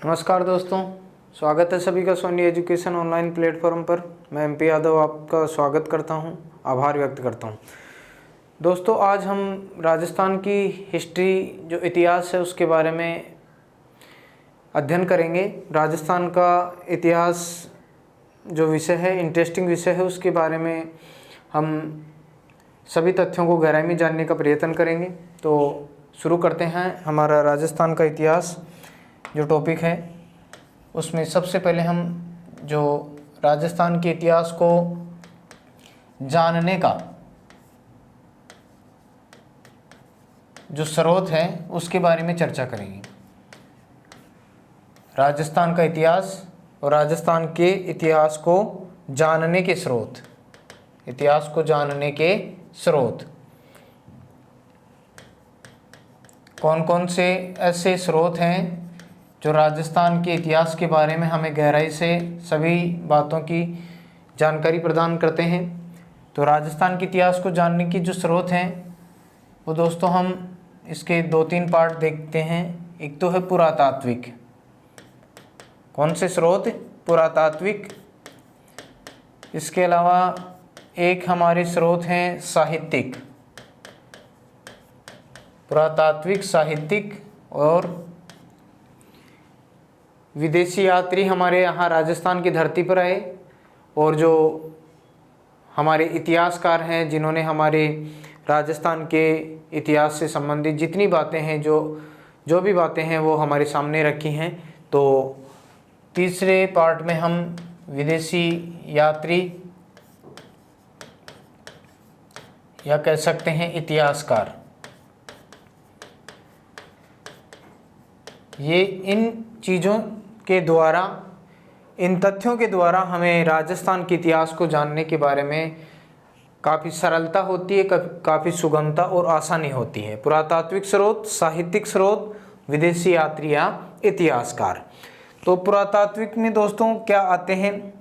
नमस्कार दोस्तों, स्वागत है सभी का सोनी एजुकेशन ऑनलाइन प्लेटफॉर्म पर। मैं एमपी यादव आपका स्वागत करता हूं, आभार व्यक्त करता हूं। दोस्तों, आज हम राजस्थान की हिस्ट्री जो इतिहास है उसके बारे में अध्ययन करेंगे। राजस्थान का इतिहास जो विषय है, इंटरेस्टिंग विषय है, उसके बारे में हम सभी तथ्यों को गहराई में जानने का प्रयत्न करेंगे। तो शुरू करते हैं हमारा राजस्थान का इतिहास जो टॉपिक है। उसमें सबसे पहले हम जो राजस्थान के इतिहास को जानने का जो स्रोत है उसके बारे में चर्चा करेंगे। राजस्थान का इतिहास और राजस्थान के इतिहास को जानने के स्रोत, इतिहास को जानने के स्रोत कौन कौन से ऐसे स्रोत हैं जो राजस्थान के इतिहास के बारे में हमें गहराई से सभी बातों की जानकारी प्रदान करते हैं। तो राजस्थान के इतिहास को जानने की जो स्रोत हैं वो दोस्तों हम इसके 2-3 पार्ट देखते हैं। एक तो है पुरातात्विक। कौन से स्रोत? पुरातात्विक। इसके अलावा एक हमारे स्रोत हैं साहित्यिक, पुरातात्विक, साहित्यिक और विदेशी यात्री हमारे यहाँ राजस्थान की धरती पर आए और जो हमारे इतिहासकार हैं जिन्होंने हमारे राजस्थान के इतिहास से संबंधित जितनी बातें हैं, जो भी बातें हैं वो हमारे सामने रखी हैं। तो तीसरे पार्ट में हम विदेशी यात्री या कह सकते हैं इतिहासकार, ये इन चीज़ों के द्वारा, इन तथ्यों के द्वारा हमें राजस्थान के इतिहास को जानने के बारे में काफ़ी सरलता होती है, काफ़ी सुगमता और आसानी होती है। पुरातात्विक स्रोत, साहित्यिक स्रोत, विदेशी यात्री या इतिहासकार। तो पुरातात्विक में दोस्तों क्या आते हैं?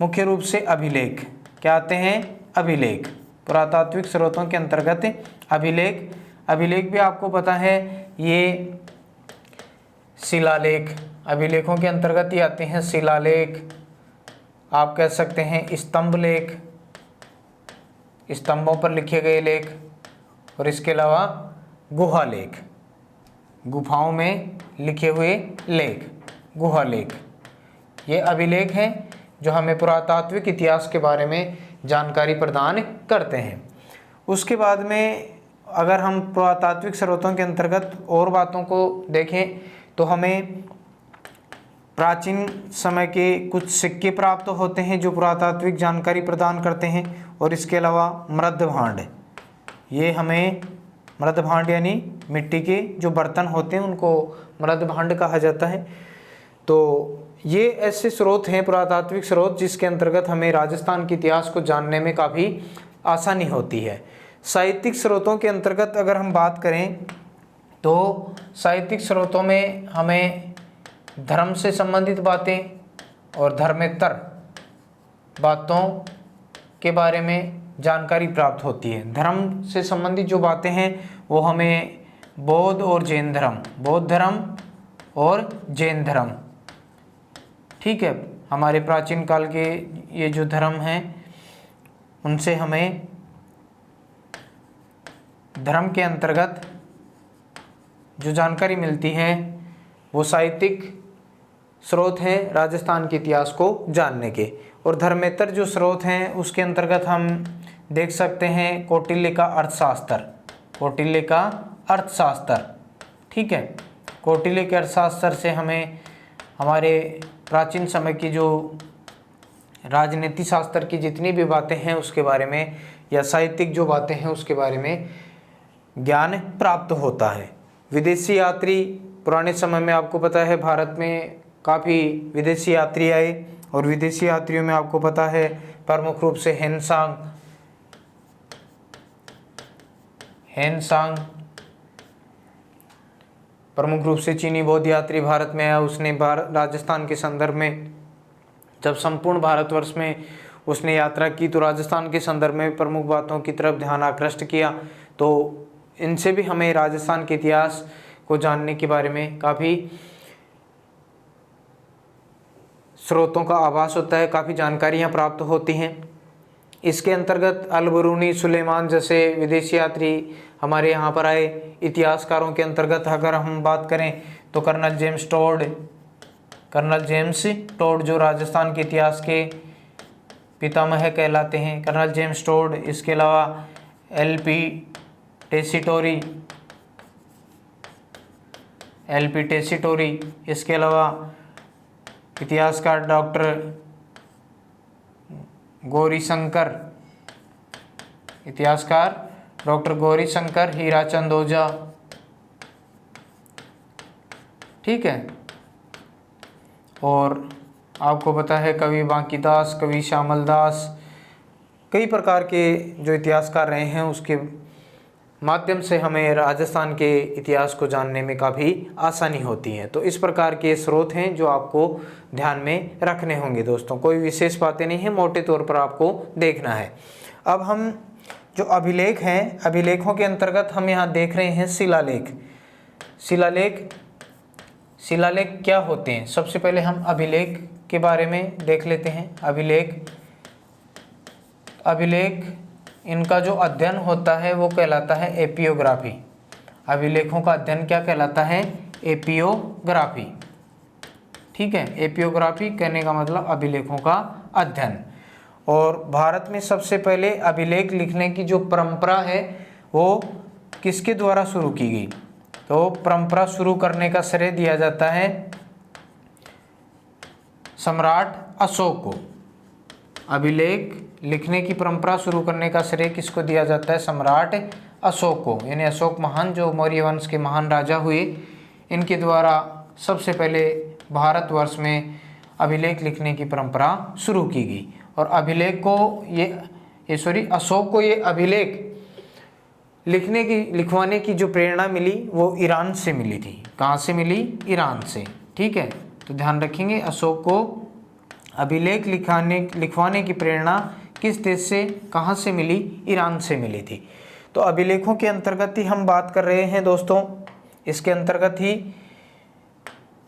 मुख्य रूप से अभिलेख। क्या आते हैं? अभिलेख। पुरातात्विक स्रोतों के अंतर्गत अभिलेख। अभिलेख भी आपको पता है ये शिलालेख, अभिलेखों के अंतर्गत ही आते हैं। शिलालेख, आप कह सकते हैं स्तंभ लेख, स्तंभों पर लिखे गए लेख, और इसके अलावा गुहा लेख, गुफाओं में लिखे हुए लेख, गुहा लेख। ये अभिलेख हैं जो हमें पुरातात्विक इतिहास के बारे में जानकारी प्रदान करते हैं। उसके बाद में अगर हम पुरातात्विक स्रोतों के अंतर्गत और बातों को देखें तो हमें प्राचीन समय के कुछ सिक्के प्राप्त होते हैं जो पुरातात्विक जानकारी प्रदान करते हैं। और इसके अलावा मृद्भांड, ये हमें मृद्भांड यानी मिट्टी के जो बर्तन होते हैं उनको मृद्भांड कहा जाता है। तो ये ऐसे स्रोत हैं, पुरातात्विक स्रोत, जिसके अंतर्गत हमें राजस्थान के इतिहास को जानने में काफ़ी आसानी होती है। साहित्यिक स्रोतों के अंतर्गत अगर हम बात करें तो साहित्यिक स्रोतों में हमें धर्म से संबंधित बातें और धर्मेतर बातों के बारे में जानकारी प्राप्त होती है। धर्म से संबंधित जो बातें हैं वो हमें बौद्ध और जैन धर्म, बौद्ध धर्म और जैन धर्म, ठीक है, हमारे प्राचीन काल के ये जो धर्म हैं उनसे हमें धर्म के अंतर्गत जो जानकारी मिलती है वो साहित्यिक स्रोत हैं राजस्थान के इतिहास को जानने के। और धर्मेतर जो स्रोत हैं उसके अंतर्गत हम देख सकते हैं कौटिल्य का अर्थशास्त्र, कौटिल्य का अर्थशास्त्र, ठीक है। कौटिल्य के अर्थशास्त्र से हमें हमारे प्राचीन समय की जो राजनीति शास्त्र की जितनी भी बातें हैं उसके बारे में, या साहित्यिक जो बातें हैं उसके बारे में ज्ञान प्राप्त होता है। विदेशी यात्री, पुराने समय में आपको पता है भारत में काफ़ी विदेशी यात्री आए और विदेशी यात्रियों में आपको पता है प्रमुख रूप से हेनसांग प्रमुख रूप से चीनी बौद्ध यात्री भारत में आया। उसने राजस्थान के संदर्भ में जब संपूर्ण भारतवर्ष में उसने यात्रा की तो राजस्थान के संदर्भ में प्रमुख बातों की तरफ ध्यान आकृष्ट किया। तो इनसे भी हमें राजस्थान के इतिहास को जानने के बारे में काफ़ी स्रोतों का आभास होता है, काफ़ी जानकारियाँ प्राप्त होती हैं। इसके अंतर्गत अल-बरूनी, सुलेमान जैसे विदेशी यात्री हमारे यहाँ पर आए। इतिहासकारों के अंतर्गत अगर हम बात करें तो कर्नल जेम्स टोड जो राजस्थान के इतिहास के पितामह कहलाते हैं, कर्नल जेम्स टोड। इसके अलावा एल.पी. टेसीटोरी, इसके अलावा इतिहासकार डॉक्टर गौरीशंकर, हीराचंद ओझा, ठीक है। और आपको पता है कवि बांकीदास, कवि श्यामल दास, कई प्रकार के जो इतिहासकार रहे हैं उसके माध्यम से हमें राजस्थान के इतिहास को जानने में काफ़ी आसानी होती है। तो इस प्रकार के स्रोत हैं जो आपको ध्यान में रखने होंगे दोस्तों। कोई विशेष बातें नहीं है, मोटे तौर पर आपको देखना है। अब हम जो अभिलेख हैं, अभिलेखों के अंतर्गत हम यहाँ देख रहे हैं शिलालेख क्या होते हैं। सबसे पहले हम अभिलेख के बारे में देख लेते हैं। अभिलेख इनका जो अध्ययन होता है वो कहलाता है एपियोग्राफी। अभिलेखों का अध्ययन क्या कहलाता है? एपियोग्राफी, ठीक है। एपियोग्राफी कहने का मतलब अभिलेखों का अध्ययन। और भारत में सबसे पहले अभिलेख लिखने की जो परंपरा है वो किसके द्वारा शुरू की गई? तो परंपरा शुरू करने का श्रेय दिया जाता है सम्राट अशोक को। अभिलेख लिखने की परंपरा शुरू करने का श्रेय किसको दिया जाता है? सम्राट अशोक को, यानी अशोक महान जो मौर्य वंश के महान राजा हुए, इनके द्वारा सबसे पहले भारतवर्ष में अभिलेख लिखने की परंपरा शुरू की गई। और अभिलेख को अशोक को ये अभिलेख लिखवाने की जो प्रेरणा मिली वो ईरान से मिली थी। कहाँ से मिली? ईरान से, ठीक है। तो ध्यान रखेंगे, अशोक को अभिलेख लिखवाने की प्रेरणा किस देश से, कहाँ से मिली? ईरान से मिली थी। तो अभिलेखों के अंतर्गत ही हम बात कर रहे हैं दोस्तों। इसके अंतर्गत ही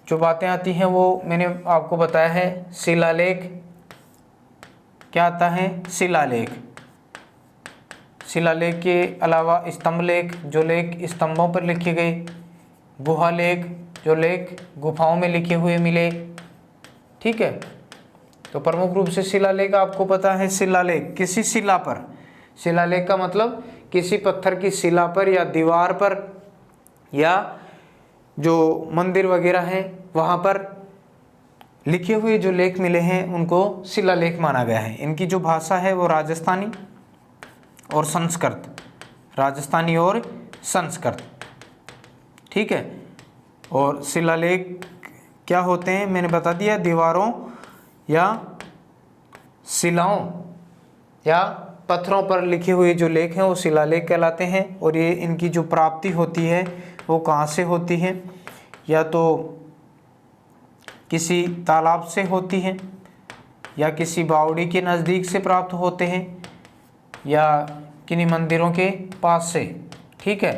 जो बातें आती हैं वो मैंने आपको बताया है। शिलालेख क्या आता है? शिलालेख के अलावा स्तंभलेख, जो लेख स्तंभों पर लिखे गए, गुहालेख, जो लेख गुफाओं में लिखे हुए मिले, ठीक है। तो प्रमुख रूप से शिलालेख आपको पता है, शिलालेख किसी शिला पर, शिलालेख का मतलब किसी पत्थर की शिला पर या दीवार पर या जो मंदिर वगैरह हैं वहाँ पर लिखे हुए जो लेख मिले हैं उनको शिलालेख माना गया है। इनकी जो भाषा है वो राजस्थानी और संस्कृत, ठीक है। और शिलालेख क्या होते हैं मैंने बता दिया, दीवारों या शिलाओं या पत्थरों पर लिखे हुए जो लेख हैं वो शिलालेख कहलाते हैं। और ये इनकी जो प्राप्ति होती है वो कहाँ से होती है? या तो किसी तालाब से होती है, या किसी बावड़ी के नज़दीक से प्राप्त होते हैं, या किन्हीं मंदिरों के पास से, ठीक है।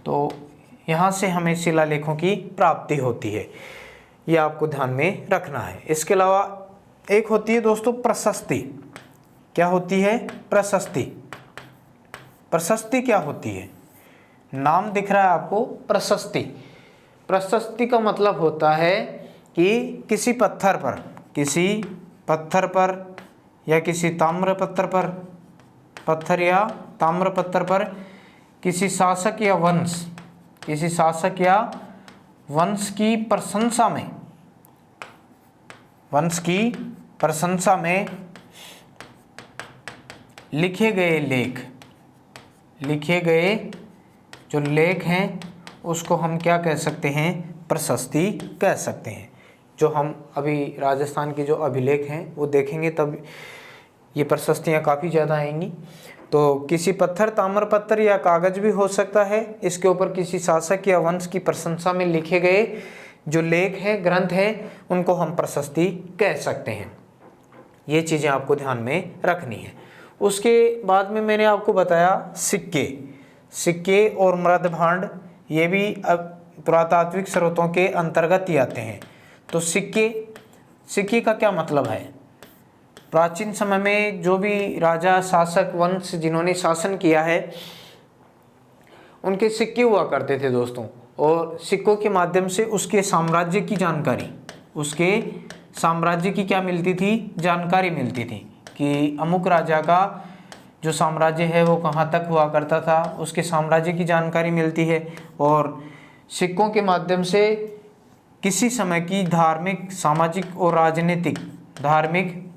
तो यहाँ से हमें शिलालेखों की प्राप्ति होती है, ये आपको ध्यान में रखना है। इसके अलावा एक होती है दोस्तों प्रशस्ति। क्या होती है? प्रशस्ति। प्रशस्ति क्या होती है? नाम दिख रहा है आपको, प्रशस्ति। प्रशस्ति का मतलब होता है कि किसी पत्थर पर या किसी ताम्रपत्र पर किसी शासक या वंश की प्रशंसा में लिखे गए जो लेख हैं उसको हम क्या कह सकते हैं? प्रशस्ति कह सकते हैं। जो हम अभी राजस्थान के जो अभिलेख हैं वो देखेंगे तब ये प्रशस्तियाँ काफ़ी ज़्यादा आएंगी। तो किसी पत्थर, ताम्रपत्र या कागज भी हो सकता है, इसके ऊपर किसी शासक या वंश की प्रशंसा में लिखे गए जो लेख हैं, ग्रंथ हैं, उनको हम प्रशस्ति कह सकते हैं। ये चीज़ें आपको ध्यान में रखनी है। उसके बाद में मैंने आपको बताया सिक्के और मृद भांड, ये भी अब पुरातात्विक स्रोतों के अंतर्गत ही आते हैं। तो सिक्के सिक्के का क्या मतलब है? प्राचीन समय में जो भी राजा शासक वंश जिन्होंने शासन किया है उनके सिक्के हुआ करते थे दोस्तों, और सिक्कों के माध्यम से उसके साम्राज्य की जानकारी, उसके साम्राज्य की क्या मिलती थी? जानकारी मिलती थी कि अमुक राजा का जो साम्राज्य है वो कहाँ तक हुआ करता था, उसके साम्राज्य की जानकारी मिलती है। और सिक्कों के माध्यम से किसी समय की धार्मिक, सामाजिक और राजनीतिक, धार्मिक,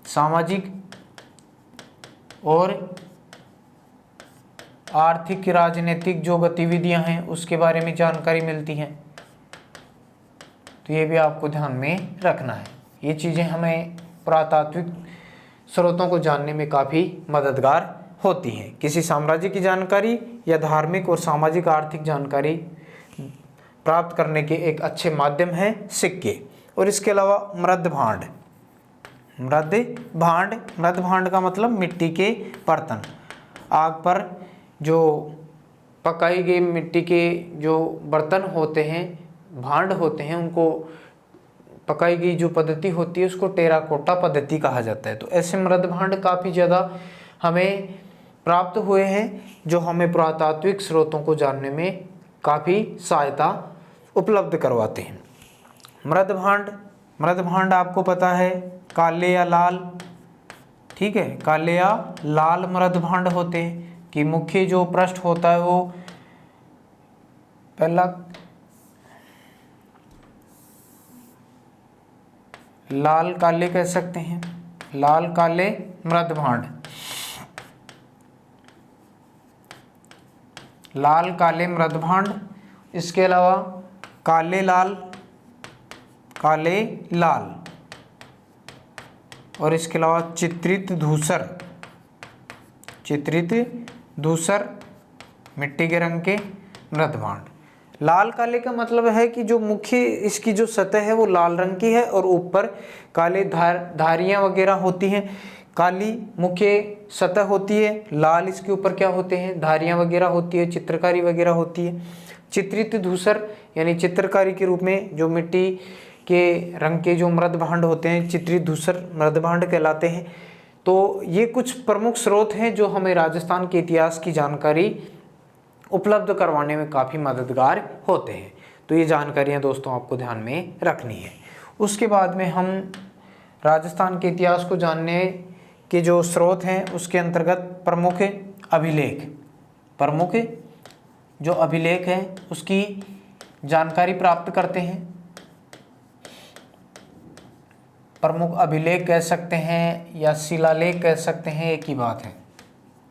सामाजिक और आर्थिक, राजनीतिक जो गतिविधियां हैं उसके बारे में जानकारी मिलती हैं। तो ये भी आपको ध्यान में रखना है। ये चीज़ें हमें पुरातात्विक स्रोतों को जानने में काफ़ी मददगार होती हैं। किसी साम्राज्य की जानकारी या धार्मिक और सामाजिक आर्थिक जानकारी प्राप्त करने के एक अच्छे माध्यम है सिक्के। और इसके अलावा मृद भांड, मृद भांड का मतलब मिट्टी के बर्तन। आग पर जो पकाई गई मिट्टी के जो बर्तन होते हैं, भांड होते हैं, उनको पकाई गई जो पद्धति होती है उसको टेराकोटा पद्धति कहा जाता है। तो ऐसे मृद भांड काफ़ी ज़्यादा हमें प्राप्त हुए हैं जो हमें पुरातात्विक स्रोतों को जानने में काफ़ी सहायता उपलब्ध करवाते हैं। मृद भांड आपको पता है काले या लाल, ठीक है, काले या लाल मृद भांड होते हैं कि मुख्य जो पृष्ठ होता है वो पहला लाल काले कह सकते हैं, लाल काले मृद भांड, लाल काले मृद भांड। इसके अलावा काले लाल, काले लाल, और इसके अलावा चित्रित धूसर, चित्रित धूसर मिट्टी के रंग के मृद भांड। लाल काले का मतलब है कि जो मुख्य इसकी जो सतह है वो लाल रंग की है और ऊपर काले धारियां वगैरह होती हैं। काली मुख्य सतह होती है, लाल इसके ऊपर क्या होते हैं? धारियां वगैरह होती है, चित्रकारी वगैरह होती है। चित्रित धूसर यानी चित्रकारी के रूप में जो मिट्टी के रंग के जो मृद भांड होते हैं चित्रित धूसर मृद भांड कहलाते हैं। तो ये कुछ प्रमुख स्रोत हैं जो हमें राजस्थान के इतिहास की जानकारी उपलब्ध करवाने में काफ़ी मददगार होते हैं। तो ये जानकारियाँ दोस्तों आपको ध्यान में रखनी है। उसके बाद में हम राजस्थान के इतिहास को जानने के जो स्रोत हैं उसके अंतर्गत प्रमुख अभिलेख, प्रमुख जो अभिलेख हैं उसकी जानकारी प्राप्त करते हैं। प्रमुख अभिलेख कह सकते हैं या शिलालेख कह सकते हैं, एक ही बात है,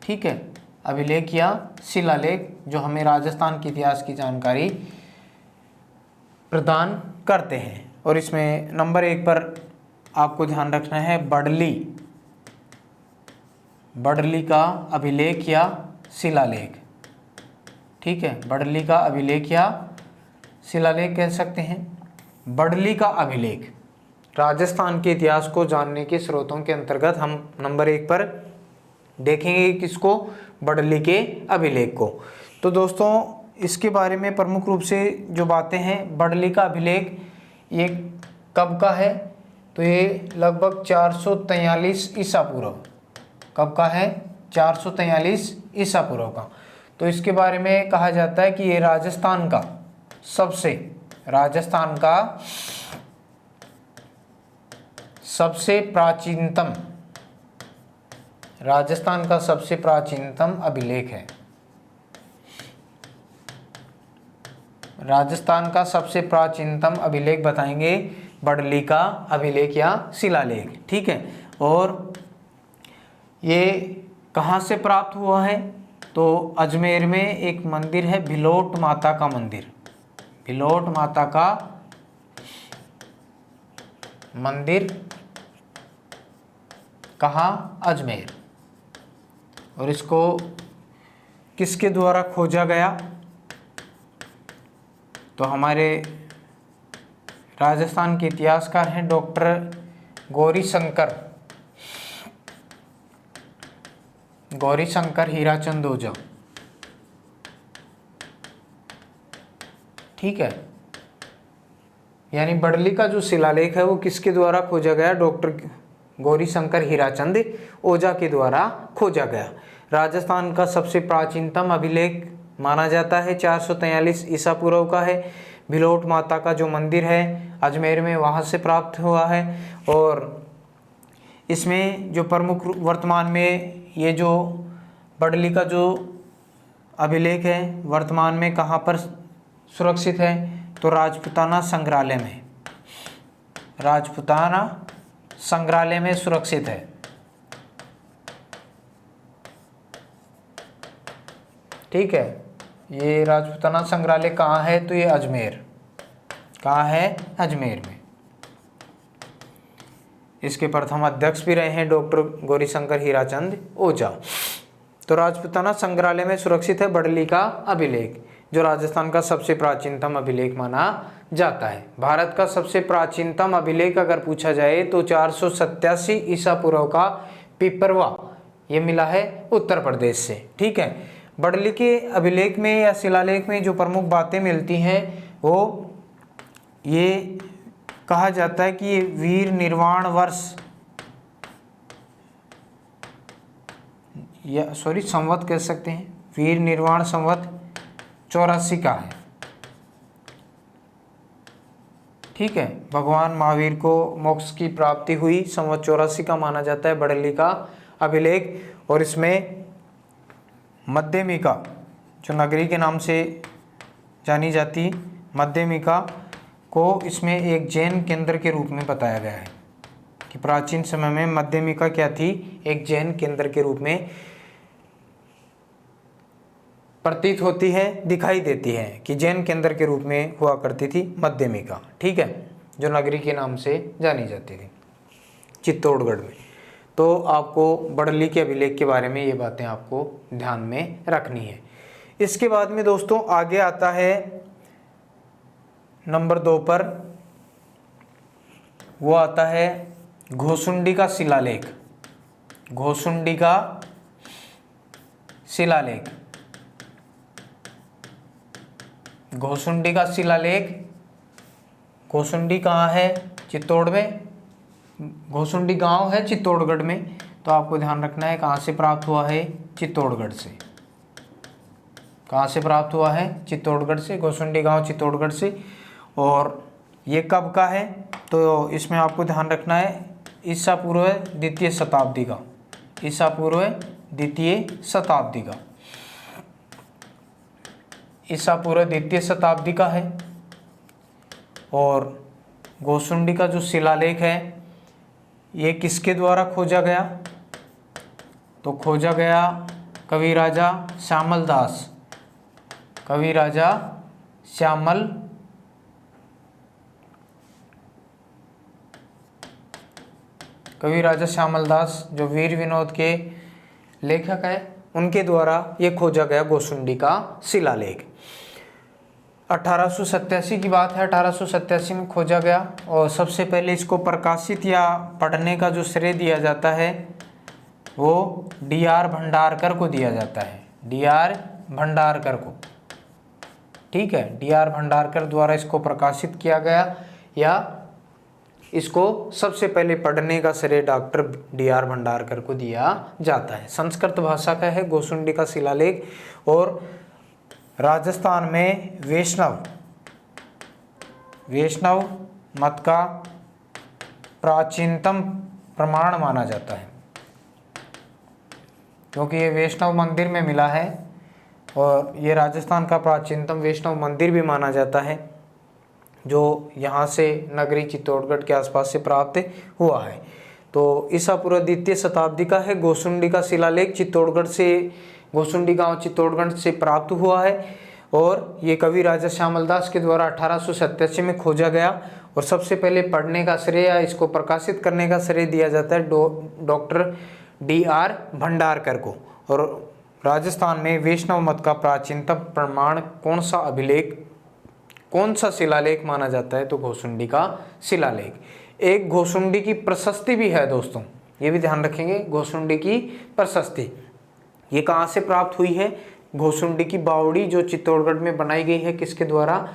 ठीक है। अभिलेख या शिलालेख जो हमें राजस्थान के इतिहास की जानकारी प्रदान करते हैं। और इसमें नंबर 1 पर आपको ध्यान रखना है बडली, बडली का अभिलेख या शिलालेख, ठीक है। बडली का अभिलेख या शिलालेख कह सकते हैं। बडली का अभिलेख राजस्थान के इतिहास को जानने के स्रोतों के अंतर्गत हम नंबर 1 पर देखेंगे किसको? बडली के अभिलेख को। तो दोस्तों इसके बारे में प्रमुख रूप से जो बातें हैं, बडली का अभिलेख ये कब का है? तो ये लगभग 443 ईसा पूर्व, कब का है? 443 ईसा पूर्व का। तो इसके बारे में कहा जाता है कि ये राजस्थान का सबसे प्राचीनतम, राजस्थान का सबसे प्राचीनतम अभिलेख है। राजस्थान का सबसे प्राचीनतम अभिलेख बताएंगे बडली का अभिलेख या शिलालेख, ठीक है। और ये कहाँ से प्राप्त हुआ है? तो अजमेर में एक मंदिर है भिलोट माता का मंदिर, भिलोट माता का मंदिर, कहाँ? अजमेर। और इसको किसके द्वारा खोजा गया? तो हमारे राजस्थान के इतिहासकार हैं डॉक्टर गौरीशंकर हीराचंद ओझा, ठीक है। यानी बड़ली का जो शिलालेख है वो किसके द्वारा खोजा गया? डॉक्टर गौरीशंकर हीराचंद ओझा के द्वारा खोजा गया। राजस्थान का सबसे प्राचीनतम अभिलेख माना जाता है 443 ईसा पूर्व का है। भिलोट माता का जो मंदिर है अजमेर में, वहाँ से प्राप्त हुआ है। और इसमें जो प्रमुख वर्तमान में ये जो बड़ली का जो अभिलेख है वर्तमान में कहाँ पर सुरक्षित है? तो राजपूताना संग्रहालय में, राजपूताना संग्रहालय में सुरक्षित है। ठीक है, ये राजपूताना संग्रहालय कहाँ है? तो ये अजमेर, कहाँ है? अजमेर में। इसके प्रथम अध्यक्ष भी रहे हैं डॉक्टर गौरीशंकर हीराचंद ओझा। तो राजपूताना संग्रहालय में सुरक्षित है बड़ली का अभिलेख, जो राजस्थान का सबसे प्राचीनतम अभिलेख माना जाता है। भारत का सबसे प्राचीनतम अभिलेख अगर पूछा जाए तो 487 ईसा पूर्व का पिपरवा, ये मिला है उत्तर प्रदेश से। ठीक है, बड़ली के अभिलेख में या शिलालेख में जो प्रमुख बातें मिलती हैं वो ये कहा जाता है कि ये वीर निर्वाण वर्ष या संवत कह सकते हैं, वीर निर्वाण संवत 84 का है। ठीक है, भगवान महावीर को मोक्ष की प्राप्ति हुई संवत 84 का माना जाता है बड़ली का अभिलेख। और इसमें मध्यमिका जो नगरी के नाम से जानी जाती मध्यमिका को इसमें एक जैन केंद्र के रूप में बताया गया है कि प्राचीन समय में मध्यमिका क्या थी? एक जैन केंद्र के रूप में प्रतीत होती है, दिखाई देती है कि जैन केंद्र के रूप में हुआ करती थी मध्यमिका। ठीक है, जो नगरी के नाम से जानी जाती थी चित्तौड़गढ़ में। तो आपको बड़ली के अभिलेख के बारे में ये बातें आपको ध्यान में रखनी है। इसके बाद में दोस्तों आगे आता है नंबर 2 पर, वो आता है घोसुंडी का शिलालेख। घोसुंडी का शिलालेख, घोसुंडी का शिलालेख। घोसुंडी कहाँ है? चित्तौड़ में। घोसुंडी गांव है चित्तौड़गढ़ में, तो आपको ध्यान रखना है कहाँ से प्राप्त हुआ है? चित्तौड़गढ़ से। कहाँ से प्राप्त हुआ है? चित्तौड़गढ़ से। घोसुंडी गांव चित्तौड़गढ़ से। और ये कब का है? तो इसमें आपको ध्यान रखना है ईसा पूर्व द्वितीय शताब्दी का, ईसा पूर्व द्वितीय शताब्दी का, ईसा पूर्व द्वितीय शताब्दी का है। और घोसुंडी का जो शिलालेख है ये किसके द्वारा खोजा गया? तो खोजा गया कवि राजा श्यामल दास, कवि राजा श्यामल दास जो वीर विनोद के लेखक हैं उनके द्वारा ये खोजा गया घोसुंडी का शिलालेख। 1887 की बात है, 1887 में खोजा गया। और सबसे पहले इसको प्रकाशित या पढ़ने का जो श्रेय दिया जाता है वो D.R. भंडारकर को दिया जाता है, D.R. भंडारकर को। ठीक है, D.R. भंडारकर द्वारा इसको प्रकाशित किया गया, या इसको सबसे पहले पढ़ने का श्रेय डॉक्टर D.R. भंडारकर को दिया जाता है। संस्कृत भाषा का है घोसुंडी का शिलालेख। और राजस्थान में वैष्णव मत का प्राचीनतम प्रमाण माना जाता है, क्योंकि ये वैष्णव मंदिर में मिला है। और ये राजस्थान का प्राचीनतम वैष्णव मंदिर भी माना जाता है, जो यहाँ से नगरी चित्तौड़गढ़ के आसपास से प्राप्त हुआ है। तो ईसा पूर्व द्वितीय शताब्दी का है घोसुंडी का शिलालेख। चित्तौड़गढ़ से, घोसुंडी गांव चित्तौड़गढ़ से प्राप्त हुआ है। और ये कवि राजा श्यामल दास के द्वारा 1887 में खोजा गया। और सबसे पहले पढ़ने का श्रेय या इसको प्रकाशित करने का श्रेय दिया जाता है डॉक्टर D.R. भंडारकर को। और राजस्थान में वैष्णव मत का प्राचीनतम प्रमाण कौन सा अभिलेख, कौन सा शिलालेख माना जाता है? तो घोसुंडी का शिलालेख। एक घोसुंडी की प्रशस्ति भी है दोस्तों, ये भी ध्यान रखेंगे। घोसुंडी की प्रशस्ति ये कहाँ से प्राप्त हुई है? घोसुंडी की बावड़ी जो चित्तौड़गढ़ में बनाई गई है, किसके द्वारा?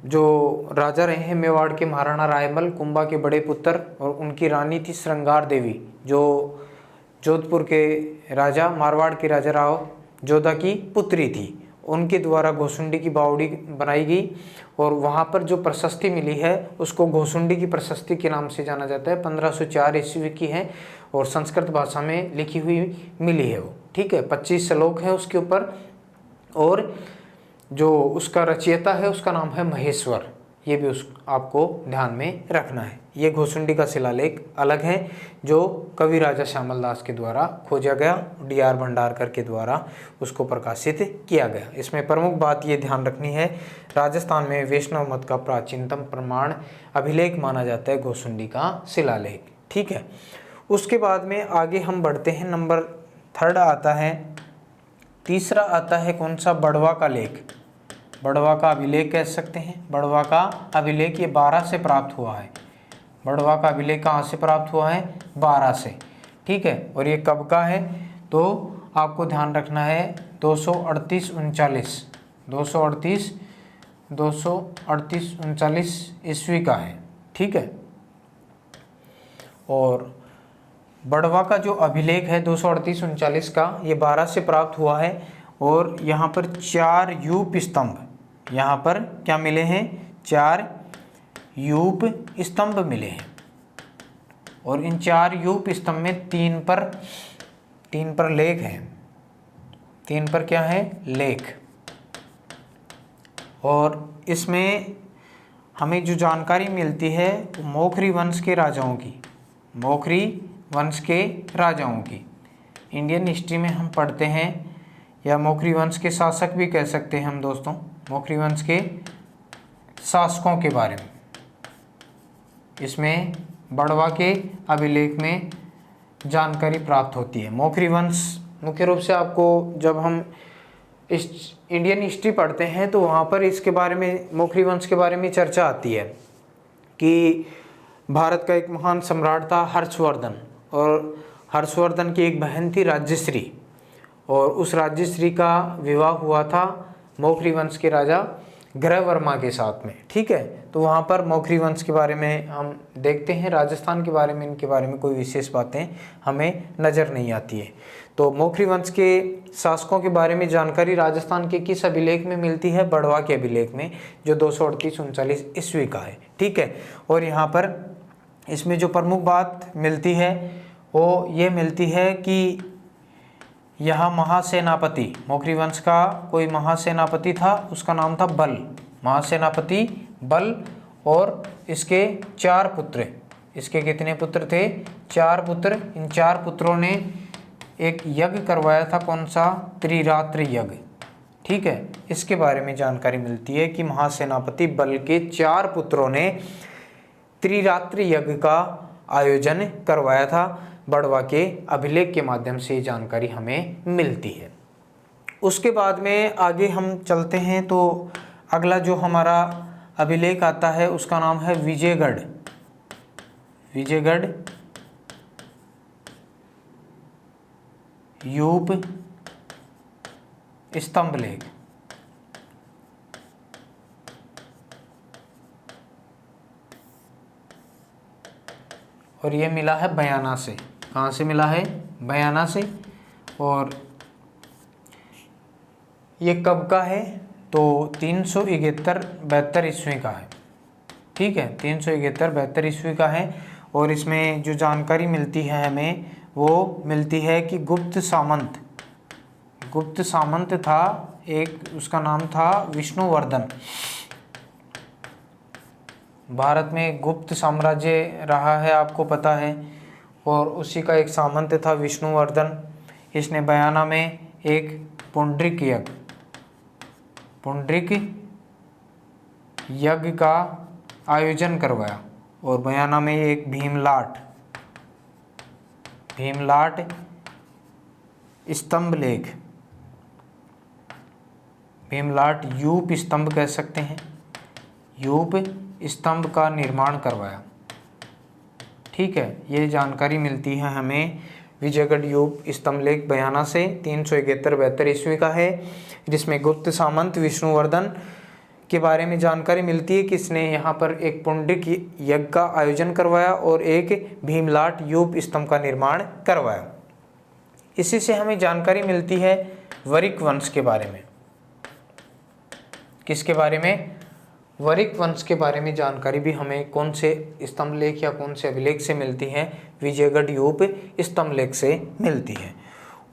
जो राजा रहे हैं मेवाड़ के महाराणा रायमल, कुंभा के बड़े पुत्र, और उनकी रानी थी श्रृंगार देवी, जो जोधपुर के राजा, मारवाड़ के राजा राव जोधा की पुत्री थी। उनके द्वारा घोसुंडी की बावड़ी बनाई गई और वहाँ पर जो प्रशस्ति मिली है उसको घोसुंडी की प्रशस्ति के नाम से जाना जाता है। 1504 ईस्वी की है और संस्कृत भाषा में लिखी हुई मिली है वो, ठीक है। 25 श्लोक है उसके ऊपर, और जो उसका रचयिता है उसका नाम है महेश्वर। ये भी आपको ध्यान में रखना है। ये घोसुंडी का शिलालेख अलग है जो कवि राजा श्यामल दास के द्वारा खोजा गया, D.R. भंडारकर के द्वारा उसको प्रकाशित किया गया। इसमें प्रमुख बात ये ध्यान रखनी है, राजस्थान में वैष्णव मत का प्राचीनतम प्रमाण अभिलेख माना जाता है घोसुंडी का शिलालेख, ठीक है। उसके बाद में आगे हम बढ़ते हैं, नंबर 3 आता है, तीसरा आता है कौन सा, बड़वा का लेख, बड़वा का अभिलेख कह सकते हैं। बड़वा का अभिलेख ये 12 से प्राप्त हुआ है। बड़वा का अभिलेख कहाँ से प्राप्त हुआ है, 12 से, ठीक है। और ये कब का है, तो आपको ध्यान रखना है 238-39 ईस्वी का है, ठीक है। और बड़वा का जो अभिलेख है 238-39 का, ये 12 से प्राप्त हुआ है। और यहाँ पर 4 यूप स्तंभ, यहाँ पर क्या मिले हैं, 4 यूप स्तंभ मिले हैं। और इन 4 यूप स्तंभ में 3 पर लेख हैं, 3 पर क्या है, लेख। और इसमें हमें जो जानकारी मिलती है मोखरी वंश के राजाओं की, मोखरी वंश के राजाओं की इंडियन हिस्ट्री में हम पढ़ते हैं, या मोखरी वंश के शासक भी कह सकते हैं हम दोस्तों, मोखरी वंश के शासकों के बारे में। इसमें बड़वा के अभिलेख में जानकारी प्राप्त होती है। मोखरी वंश मुख्य रूप से आपको जब हम इस इंडियन हिस्ट्री पढ़ते हैं तो वहाँ पर इसके बारे में, मोखरी वंश के बारे में चर्चा आती है कि भारत का एक महान सम्राट था हर्षवर्धन, और हर्षवर्धन की एक बहन थी राज्यश्री, और उस राज्यश्री का विवाह हुआ था मोखरी वंश के राजा ग्रहवर्मा के साथ में, ठीक है। तो वहाँ पर मोखरी वंश के बारे में हम देखते हैं, राजस्थान के बारे में, इनके बारे में कोई विशेष बातें हमें नज़र नहीं आती है। तो मोखरी वंश के शासकों के बारे में जानकारी राजस्थान के किस अभिलेख में मिलती है, बड़वा के अभिलेख में, जो 238-39 ईस्वी का है, ठीक है। और यहाँ पर इसमें जो प्रमुख बात मिलती है वो ये मिलती है कि यह महासेनापति, मोखरी वंश का कोई महासेनापति था, उसका नाम था बल, महासेनापति बल, और इसके 4 पुत्र, इसके कितने पुत्र थे, 4 पुत्र। इन 4 पुत्रों ने एक यज्ञ करवाया था, कौन सा, त्रिरात्र यज्ञ, ठीक है। इसके बारे में जानकारी मिलती है कि महासेनापति बल के 4 पुत्रों ने त्रिरात्र यज्ञ का आयोजन करवाया था। बड़वा के अभिलेख के माध्यम से ये जानकारी हमें मिलती है। उसके बाद में आगे हम चलते हैं तो अगला जो हमारा अभिलेख आता है उसका नाम है विजयगढ़, विजयगढ़ यूप स्तंभ लेख। और ये मिला है बयाना से, कहाँ से मिला है, बयाना से। और ये कब का है, तो 371-72 ईस्वी का है, ठीक है, 371-72 ईस्वी का है। और इसमें जो जानकारी मिलती है हमें वो मिलती है कि गुप्त सामंत था एक, उसका नाम था विष्णुवर्धन। भारत में गुप्त साम्राज्य रहा है, आपको पता है, और उसी का एक सामंत था विष्णुवर्धन। इसने बयाना में एक पुंडरिक यज्ञ का आयोजन करवाया, और बयाना में एक भीमलाट स्तंभ लेख, भीमलाट यूप स्तंभ कह सकते हैं, यूप स्तंभ का निर्माण करवाया, ठीक है। ये जानकारी मिलती है हमें विजयगढ़ यूप स्तंभ लेख बयाना से, 371-72 ईस्वी का है, जिसमें गुप्त सामंत विष्णुवर्धन के बारे में जानकारी मिलती है, किसने यहाँ पर एक पुंडरिक यज्ञ का आयोजन करवाया और एक भीमलाट यूप स्तंभ का निर्माण करवाया। इसी से हमें जानकारी मिलती है वरिक वंश के बारे में। किसके बारे में? वरिक वंश के बारे में जानकारी भी हमें कौन से स्तंभ लेख या कौन से अभिलेख से मिलती है? विजयगढ़ यूप स्तंभ लेख से मिलती है।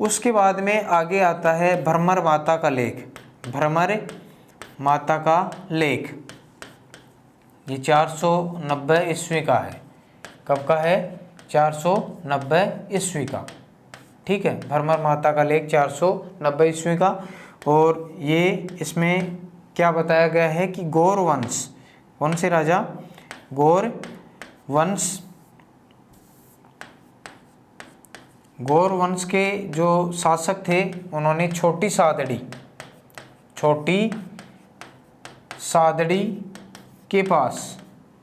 उसके बाद में आगे आता है भ्रमर माता का लेख। भ्रमर माता का लेख ये 490 ईस्वी का है। कब का है? 490 ईस्वी का। ठीक है, भ्रमर माता का लेख 490 ईस्वी का। और ये इसमें क्या बताया गया है कि गौर वंश, कौन से राजा? गौर वंश के जो शासक थे उन्होंने छोटी सादड़ी के पास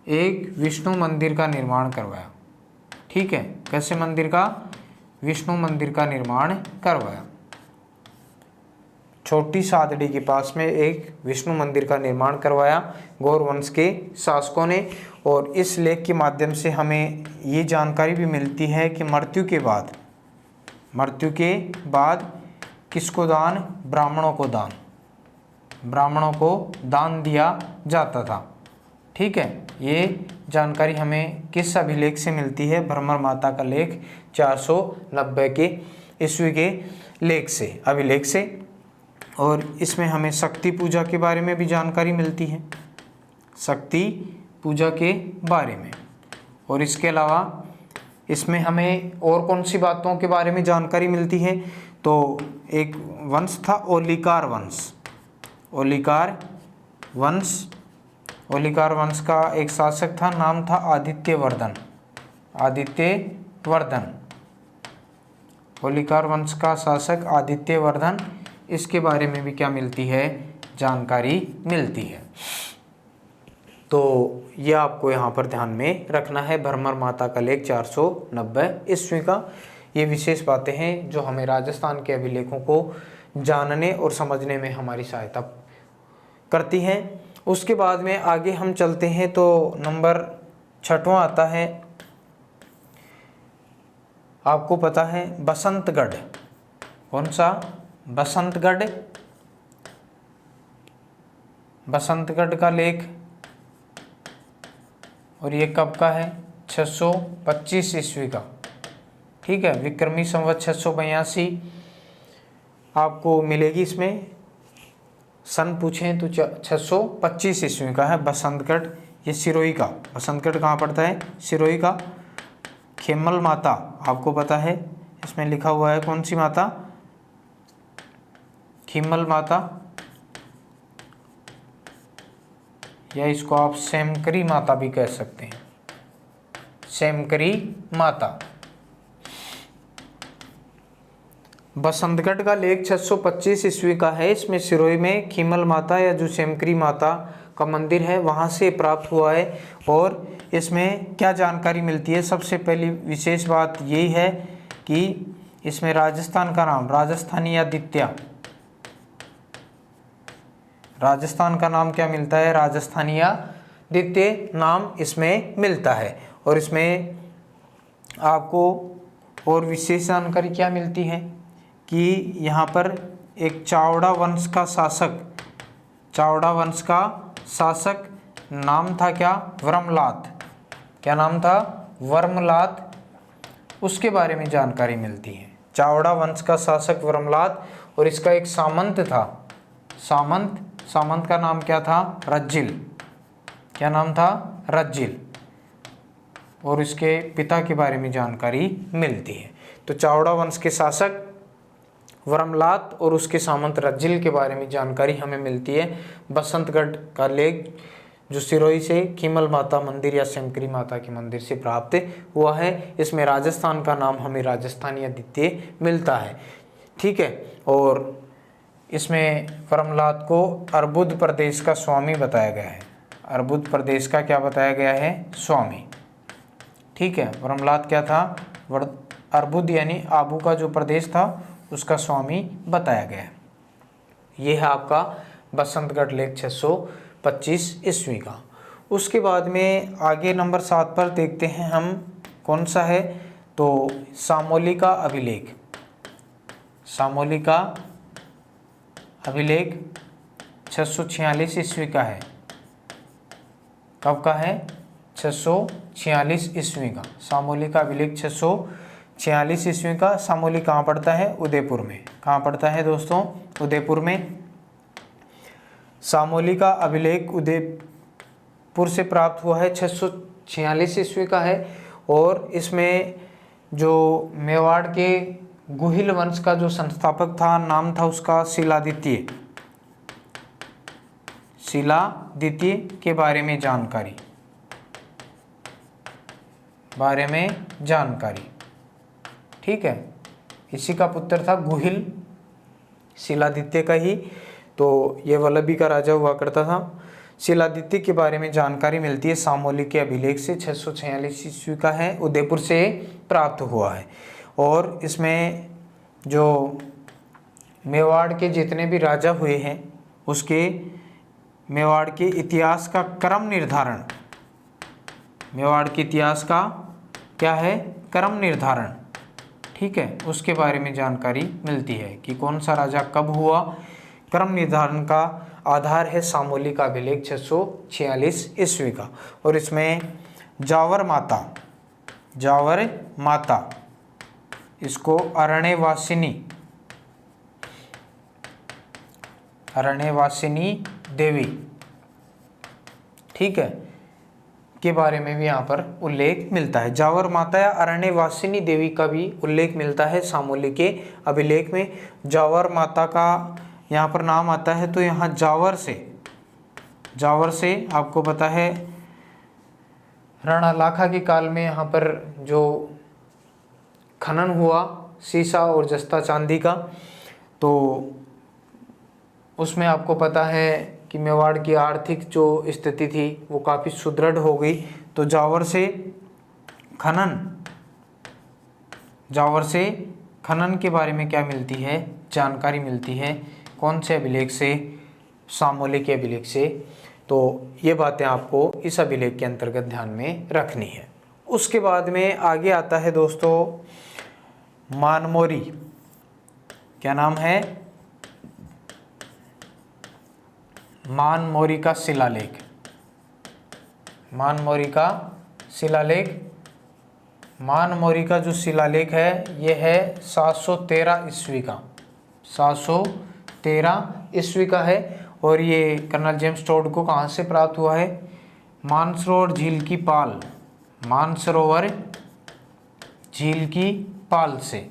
एक विष्णु मंदिर का निर्माण करवाया। ठीक है, कैसे मंदिर का? विष्णु मंदिर का निर्माण करवाया। छोटी सादड़ी के पास में एक विष्णु मंदिर का निर्माण करवाया गौर वंश के शासकों ने। और इस लेख के माध्यम से हमें ये जानकारी भी मिलती है कि मृत्यु के बाद किसको दान? ब्राह्मणों को दान दिया जाता था। ठीक है, ये जानकारी हमें किस अभिलेख से मिलती है? भ्रमर माता का लेख 490 के ईस्वी के लेख से, अभिलेख से। और इसमें हमें शक्ति पूजा के बारे में भी जानकारी मिलती है, शक्ति पूजा के बारे में। और इसके अलावा इसमें हमें और कौन सी बातों के बारे में जानकारी मिलती है? तो एक वंश था ओलिकार वंश का एक शासक था, नाम था आदित्यवर्धन। ओलिकार वंश का शासक आदित्यवर्धन, इसके बारे में भी क्या मिलती है? जानकारी मिलती है। तो यह आपको यहाँ पर ध्यान में रखना है, भ्रमर माता का लेख 490 ईस्वी का। ये विशेष बातें हैं जो हमें राजस्थान के अभिलेखों को जानने और समझने में हमारी सहायता करती हैं। उसके बाद में आगे हम चलते हैं तो नंबर 6वां आता है, आपको पता है बसंतगढ़। कौन सा? बसंतगढ़ का लेख। और ये कब का है? 625 ईस्वी का। ठीक है, विक्रमी संवत 682 आपको मिलेगी। इसमें सन पूछें तो 625 ईस्वी का है बसंतगढ़। ये सिरोही का, बसंतगढ़ कहाँ पड़ता है? सिरोही का। खेमल माता आपको पता है, इसमें लिखा हुआ है कौन सी माता? खीमल माता, या इसको आप सेमकरी माता भी कह सकते हैं, सेमकरी माता। बसंतगढ़ का लेख 625 ईस्वी का है। इसमें सिरोही में खीमल माता या जो सेमकरी माता का मंदिर है वहाँ से प्राप्त हुआ है। और इसमें क्या जानकारी मिलती है? सबसे पहली विशेष बात यही है कि इसमें राजस्थान का नाम, राजस्थान का नाम क्या मिलता है? राजस्थानीयादित्य नाम इसमें मिलता है। और इसमें आपको और विशेष जानकारी क्या मिलती है कि यहाँ पर एक चावड़ा वंश का शासक नाम था क्या? वर्मलात। क्या नाम था? वर्मलात। उसके बारे में जानकारी मिलती है। चावड़ा वंश का शासक वर्मलात, और इसका एक सामंत था, सामंत का नाम क्या था? रज्जिल। क्या नाम था? रज्जिल। और इसके पिता के बारे में जानकारी मिलती है। तो चावड़ा वंश के शासक वर्मलात और उसके सामंत रज्जिल के बारे में जानकारी हमें मिलती है बसंतगढ़ का लेख, जो सिरोही से खीमल माता मंदिर या सेमकरी माता के मंदिर से प्राप्त हुआ है। इसमें राजस्थान का नाम हमें राजस्थानीयादित्य मिलता है। ठीक है, और इसमें वर्मलात को अर्बुद प्रदेश का स्वामी बताया गया है। अर्बुद प्रदेश का क्या बताया गया है? स्वामी। ठीक है, वर्मलात क्या था? अर्बुद यानी आबू का जो प्रदेश था उसका स्वामी बताया गया है। यह है आपका बसंतगढ़ लेख 625 ईस्वी का। उसके बाद में आगे नंबर 7 पर देखते हैं हम कौन सा है, तो सामोली का अभिलेख। सामोली का अभिलेख 646 ईस्वी का है। कब का है? 646 ईस्वी का। सामोली का अभिलेख 646 ईस्वी का। सामोली कहाँ पड़ता है? उदयपुर में। कहाँ पड़ता है दोस्तों? उदयपुर में। सामोली का अभिलेख उदयपुर से प्राप्त हुआ है, 646 ईस्वी का है। और इसमें जो मेवाड़ के गुहिल वंश का जो संस्थापक था, नाम था उसका शिलादित्य। शिलादित्य के बारे में जानकारी, ठीक है। इसी का पुत्र था गुहिल, शिलादित्य का ही। तो ये वल्लभी का राजा हुआ करता था। शिलादित्य के बारे में जानकारी मिलती है सामोली के अभिलेख से, 646 ईस्वी का है, उदयपुर से प्राप्त हुआ है। और इसमें जो मेवाड़ के जितने भी राजा हुए हैं उसके मेवाड़ के इतिहास का क्रम निर्धारण, मेवाड़ के इतिहास का क्या है? क्रम निर्धारण, ठीक है, उसके बारे में जानकारी मिलती है कि कौन सा राजा कब हुआ। क्रम निर्धारण का आधार है सामोली का अभिलेख 646 ईस्वी का। और इसमें जावर माता इसको अरण्यवासिनी देवी, ठीक है, के बारे में भी यहाँ पर उल्लेख मिलता है। जावर माता या अरण्यवासिनी देवी का भी उल्लेख मिलता है सामोली के अभिलेख में। जावर माता का यहाँ पर नाम आता है, तो यहाँ जावर से आपको पता है राणा लाखा के काल में यहाँ पर जो खनन हुआ सीसा और जस्ता चांदी का, तो उसमें आपको पता है कि मेवाड़ की आर्थिक जो स्थिति थी वो काफ़ी सुदृढ़ हो गई। तो जावर से खनन के बारे में क्या मिलती है? जानकारी मिलती है। कौन से अभिलेख से? सामोली के अभिलेख से। तो ये बातें आपको इस अभिलेख के अंतर्गत ध्यान में रखनी है। उसके बाद में आगे आता है दोस्तों मानमोरी। क्या नाम है? मानमोरी का शिलालेख। मानमोरी का जो शिलालेख है ये है 713 ईस्वी का। 713 ईस्वी का है। और ये कर्नल जेम्स टोड को कहाँ से प्राप्त हुआ है? मानसरोवर झील की पाल से,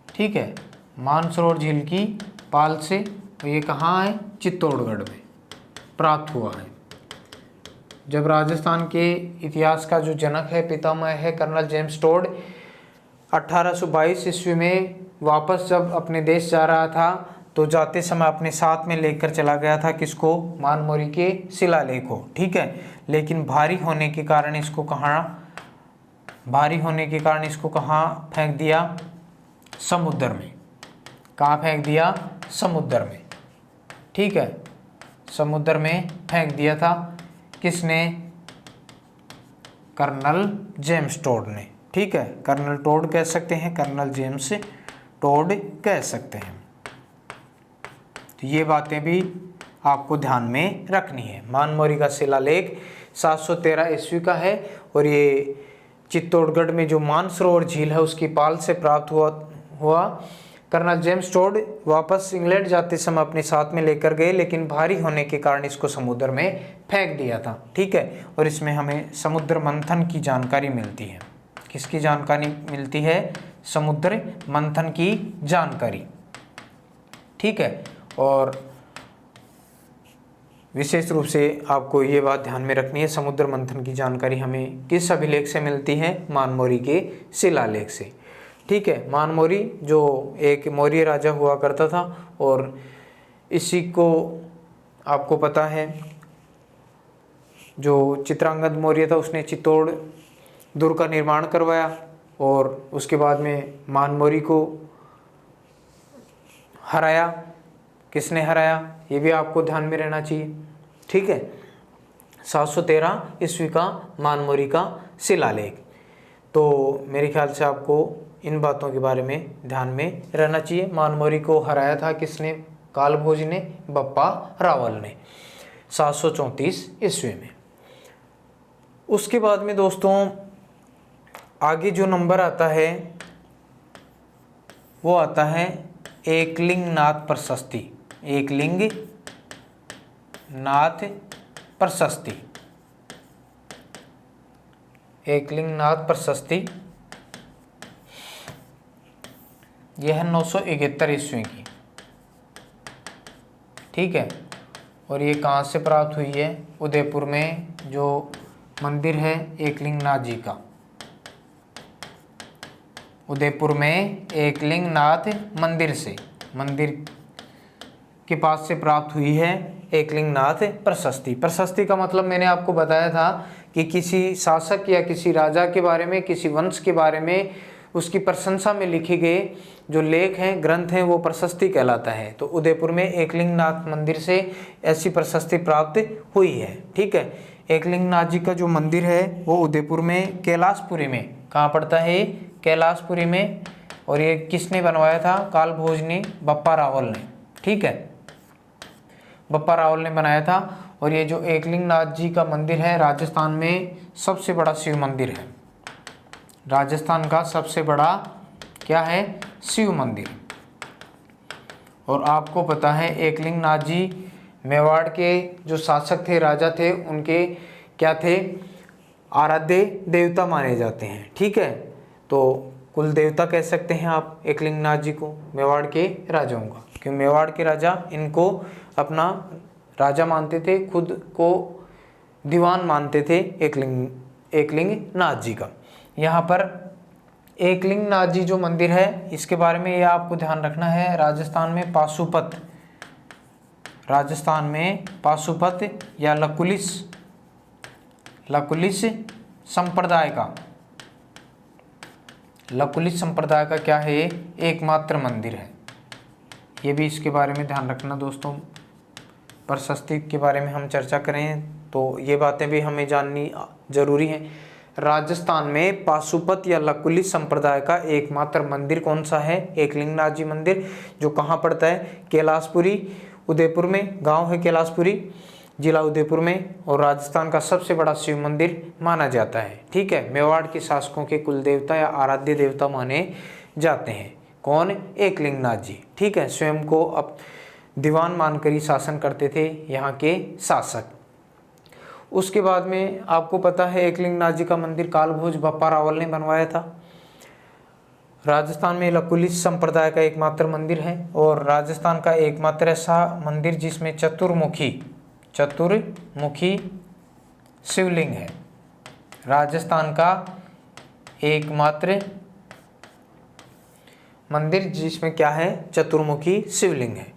ठीक है, मानसरोवर झील की पाल से। तो ये कहाँ है? चित्तौड़गढ़ में प्राप्त हुआ है। जब राजस्थान के इतिहास का जो जनक है, पितामह है कर्नल जेम्स टोड, 1822 ईस्वी में वापस जब अपने देश जा रहा था तो जाते समय अपने साथ में लेकर चला गया था किसको? मानमोरी के शिलालेख को, ठीक है। लेकिन भारी होने के कारण इसको कहाँ फेंक दिया? समुद्र में। कहाँ फेंक दिया? समुद्र में, ठीक है, समुद्र में फेंक दिया था। किसने? कर्नल जेम्स टोड ने, ठीक है। कर्नल टोड कह सकते हैं, कर्नल जेम्स टोड कह सकते हैं। तो ये बातें भी आपको ध्यान में रखनी है। मानमोरी का शिलालेख 713 ईस्वी का है और ये चित्तौड़गढ़ में जो मानसरोवर झील है उसकी पाल से प्राप्त हुआ। कर्नल जेम्स टोड वापस इंग्लैंड जाते समय अपने साथ में लेकर गए, लेकिन भारी होने के कारण इसको समुद्र में फेंक दिया था, ठीक है। और इसमें हमें समुद्र मंथन की जानकारी मिलती है। किसकी जानकारी मिलती है? समुद्र मंथन की जानकारी, ठीक है। और विशेष रूप से आपको ये बात ध्यान में रखनी है, समुद्र मंथन की जानकारी हमें किस अभिलेख से मिलती है? मानमोरी के शिलालेख से, ठीक है। मानमोरी जो एक मौर्य राजा हुआ करता था और इसी को आपको पता है जो चित्रांगद मौर्य था उसने चित्तौड़ दुर्ग का निर्माण करवाया और उसके बाद में मानमोरी को हराया। किसने हराया? ये भी आपको ध्यान में रहना चाहिए। ठीक है, 713 ईस्वी का मानमोरी का शिलालेख। तो मेरे ख्याल से आपको इन बातों के बारे में ध्यान में रहना चाहिए। मानमोरी को हराया था किसने? कालभोज ने, बप्पा रावल ने 734 ईस्वी में। उसके बाद में दोस्तों आगे जो नंबर आता है वो आता है एकलिंगनाथ प्रशस्ति। एकलिंगनाथ प्रशस्ति, एकलिंगनाथ प्रशस्ति यह 971 ईस्वी की। ठीक है, और ये कहाँ से प्राप्त हुई है? उदयपुर में जो मंदिर है एकलिंगनाथ जी का, उदयपुर में एकलिंगनाथ मंदिर से, मंदिर के पास से प्राप्त हुई है एकलिंगनाथ प्रशस्ति। प्रशस्ति का मतलब मैंने आपको बताया था कि किसी शासक या किसी राजा के बारे में, किसी वंश के बारे में उसकी प्रशंसा में लिखे गए जो लेख हैं, ग्रंथ हैं, वो प्रशस्ति कहलाता है। तो उदयपुर में एकलिंगनाथ मंदिर से ऐसी प्रशस्ति प्राप्त हुई है। ठीक है, एकलिंगनाथ जी का जो मंदिर है वो उदयपुर में कैलाशपुरी में, कहाँ पड़ता है? कैलाशपुरी में। और ये किसने बनवाया था? कालभोज ने, बप्पा रावल ने। ठीक है, बप्पा रावल ने बनाया था। और ये जो एकलिंगनाथ जी का मंदिर है राजस्थान में सबसे बड़ा शिव मंदिर है। राजस्थान का सबसे बड़ा क्या है? शिव मंदिर। और आपको पता है एकलिंगनाथ जी मेवाड़ के जो शासक थे, राजा थे, उनके क्या थे? आराध्य देवता माने जाते हैं। ठीक है, तो कुल देवता कह सकते हैं आप एकलिंगनाथ जी को, मेवाड़ के राजाओं का, क्योंकि मेवाड़ के राजा इनको अपना राजा मानते थे, खुद को दीवान मानते थे एकलिंगनाथ जी का। यहाँ पर एकलिंगनाथ जी जो मंदिर है इसके बारे में यह आपको ध्यान रखना है, राजस्थान में पाशुपत या लकुलिश संप्रदाय का क्या है? एकमात्र मंदिर है। ये भी इसके बारे में ध्यान रखना दोस्तों। प्रशस्ति के बारे में हम चर्चा करें तो ये बातें भी हमें जाननी जरूरी हैं। राजस्थान में पाशुपत या लकुलिश संप्रदाय का एकमात्र मंदिर कौन सा है? एकलिंगनाथ जी मंदिर, जो कहाँ पड़ता है? कैलाशपुरी, उदयपुर में। गांव है कैलाशपुरी, जिला उदयपुर में। और राजस्थान का सबसे बड़ा शिव मंदिर माना जाता है। ठीक है, मेवाड़ के शासकों के कुल देवता या आराध्य देवता माने जाते हैं। कौन? एकलिंगनाथ जी। ठीक है, स्वयं को अब दीवान मानकर ही शासन करते थे यहाँ के शासक। उसके बाद में आपको पता है एकलिंगनाथ जी का मंदिर कालभोज बप्पा रावल ने बनवाया था। राजस्थान में लकुलिश संप्रदाय का एकमात्र मंदिर है और राजस्थान का एकमात्र ऐसा मंदिर जिसमें चतुर्मुखी शिवलिंग है। राजस्थान का एकमात्र मंदिर जिसमें क्या है? चतुर्मुखी शिवलिंग है।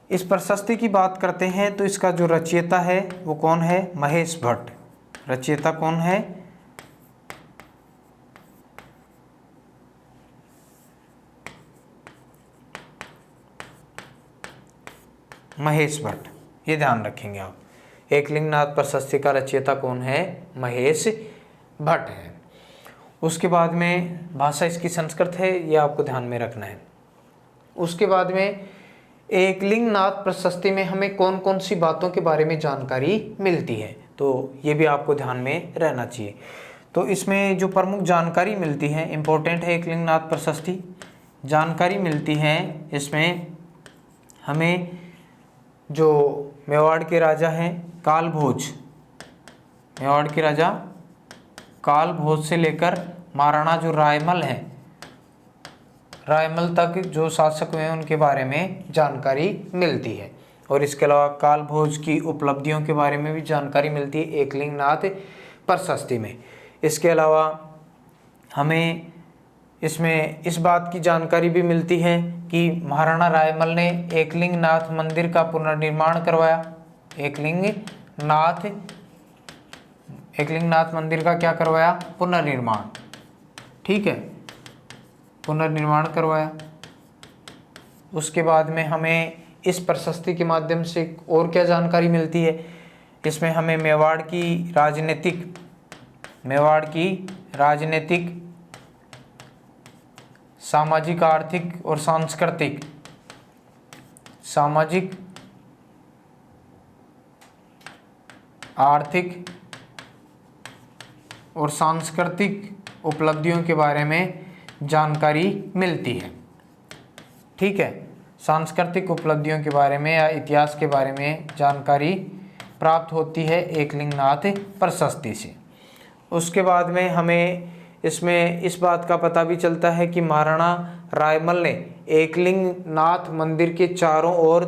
इस प्रशस्ति की बात करते हैं तो इसका जो रचयिता है वो कौन है? महेश भट्ट। रचयिता कौन है? महेश भट्ट। ये ध्यान रखेंगे आप, एकलिंगनाथ प्रशस्ति का रचयिता कौन है? महेश भट्ट है। उसके बाद में भाषा इसकी संस्कृत है, ये आपको ध्यान में रखना है। उसके बाद में एकलिंगनाथ प्रशस्ति में हमें कौन कौन सी बातों के बारे में जानकारी मिलती है, तो ये भी आपको ध्यान में रहना चाहिए। तो इसमें जो प्रमुख जानकारी मिलती है, इम्पोर्टेंट है एकलिंगनाथ प्रशस्ति। जानकारी मिलती है इसमें हमें जो मेवाड़ के राजा हैं कालभोज, मेवाड़ के राजा कालभोज से लेकर महाराणा जो रायमल हैं, रायमल तक जो शासक हुए हैं उनके बारे में जानकारी मिलती है। और इसके अलावा कालभोज की उपलब्धियों के बारे में भी जानकारी मिलती है एकलिंगनाथ प्रशस्ति में। इसके अलावा हमें इसमें इस बात की जानकारी भी मिलती है कि महाराणा रायमल ने एकलिंगनाथ मंदिर का पुनर्निर्माण करवाया। एकलिंगनाथ मंदिर का क्या करवाया? पुनर्निर्माण। ठीक है, पुनर्निर्माण करवाया। उसके बाद में हमें इस प्रशस्ति के माध्यम से और क्या जानकारी मिलती है, इसमें हमें मेवाड़ की राजनीतिक, सामाजिक, आर्थिक और सांस्कृतिक उपलब्धियों के बारे में जानकारी मिलती है। ठीक है, सांस्कृतिक उपलब्धियों के बारे में या इतिहास के बारे में जानकारी प्राप्त होती है एकलिंगनाथ प्रशस्ति से। उसके बाद में हमें इसमें इस बात का पता भी चलता है कि महाराणा रायमल ने एकलिंगनाथ मंदिर के चारों ओर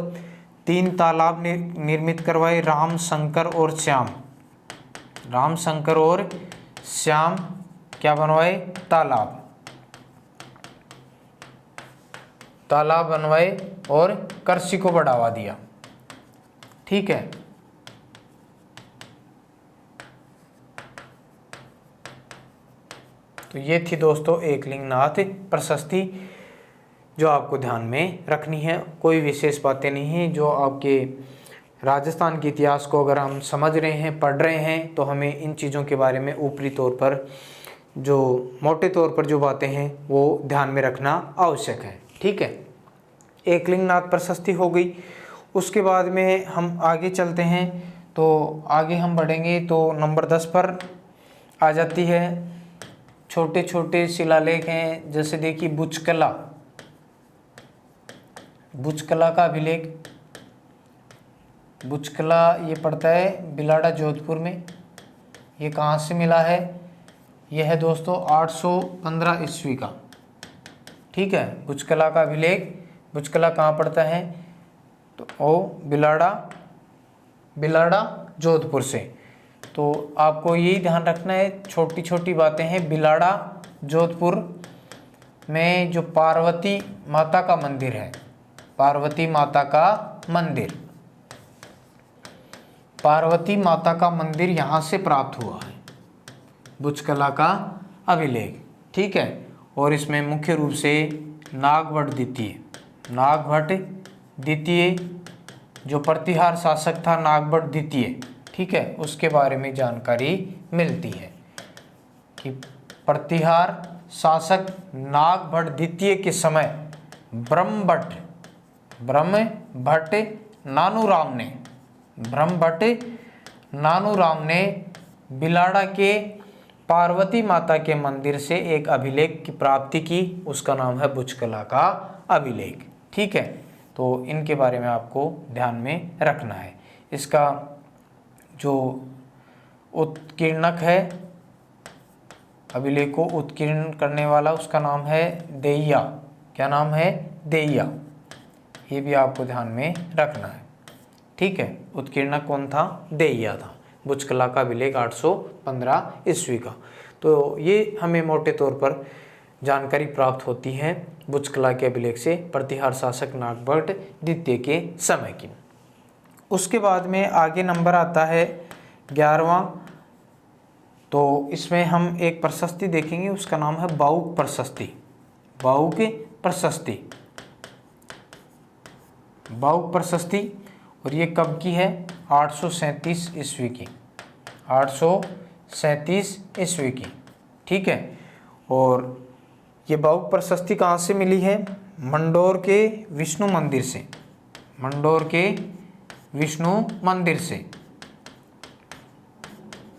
3 तालाब निर्मित करवाए, राम शंकर और श्याम क्या बनवाए, तालाब बनवाए और कृषि को बढ़ावा दिया। ठीक है, तो ये थी दोस्तों एकलिंगनाथ प्रशस्ति जो आपको ध्यान में रखनी है। कोई विशेष बातें नहीं है, जो आपके राजस्थान के इतिहास को अगर हम समझ रहे हैं, पढ़ रहे हैं, तो हमें इन चीज़ों के बारे में ऊपरी तौर पर, जो मोटे तौर पर जो बातें हैं वो ध्यान में रखना आवश्यक है। ठीक है, एकलिंगनाथ प्रशस्ति हो गई। उसके बाद में हम आगे चलते हैं, तो आगे हम बढ़ेंगे तो नंबर 10 पर आ जाती है छोटे छोटे शिलालेख हैं। जैसे देखिए बुचकला का अभिलेख, बुचकला ये पड़ता है बिलाड़ा जोधपुर में। ये कहाँ से मिला है, यह है दोस्तों 815 ईस्वी का। ठीक है, बुचकला का अभिलेख, बुचकला कहाँ पड़ता है, तो ओ बिलाड़ा जोधपुर से। तो आपको यही ध्यान रखना है, छोटी छोटी बातें हैं। बिलाड़ा जोधपुर में जो पार्वती माता का मंदिर है, पार्वती माता का मंदिर यहाँ से प्राप्त हुआ है, बुचकला का अभिलेख। ठीक है, और इसमें मुख्य रूप से नागभट्ट द्वितीय जो प्रतिहार शासक था, नागभट्ट द्वितीय, ठीक है, उसके बारे में जानकारी मिलती है कि प्रतिहार शासक नागभट्ट द्वितीय के समय ब्रह्मभट्ट नानूराम ने बिलाड़ा के पार्वती माता के मंदिर से एक अभिलेख की प्राप्ति की, उसका नाम है बुचकला का अभिलेख। ठीक है, तो इनके बारे में आपको ध्यान में रखना है। इसका जो उत्कीर्णक है, अभिलेख को उत्कीर्ण करने वाला, उसका नाम है देइया। क्या नाम है, देइया। ये भी आपको ध्यान में रखना है। ठीक है, उत्कीर्णक कौन था, देइया था। बुचकला का अभिलेख 815 ईस्वी का। तो ये हमें मोटे तौर पर जानकारी प्राप्त होती है बुचकला के अभिलेख से, प्रतिहार शासक नागभट्ट द्वितीय के समय की। उसके बाद में आगे नंबर आता है 11वां। तो इसमें हम एक प्रशस्ति देखेंगे, उसका नाम है बाउक प्रशस्ति। और ये कब की है, 837 ईस्वी की, 837 ईस्वी की। ठीक है, और ये बाउक प्रशस्ति कहाँ से मिली है, मंडोर के विष्णु मंदिर से।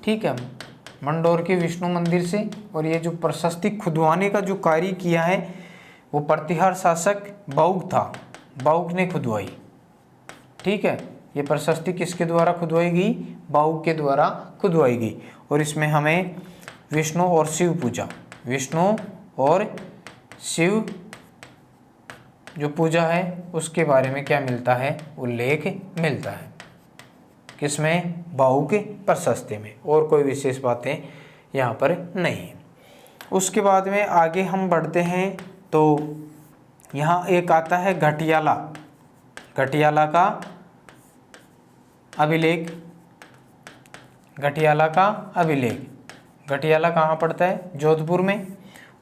ठीक है, मंडोर के विष्णु मंदिर से। और ये जो प्रशस्ति खुदवाने का जो कार्य किया है वो प्रतिहार शासक बाउक था, बाउक ने खुदवाई। ठीक है, ये प्रशस्ति किसके द्वारा खुदवाई गई, बाउक के द्वारा खुदवाई गई। और इसमें हमें विष्णु और शिव जो पूजा है उसके बारे में क्या मिलता है, उल्लेख मिलता है। किसमें, बाउक प्रशस्ति में। और कोई विशेष बातें यहाँ पर नहीं है। उसके बाद में आगे हम बढ़ते हैं तो यहाँ एक आता है घटियाला का अभिलेख। घटियाला कहाँ पड़ता है, जोधपुर में।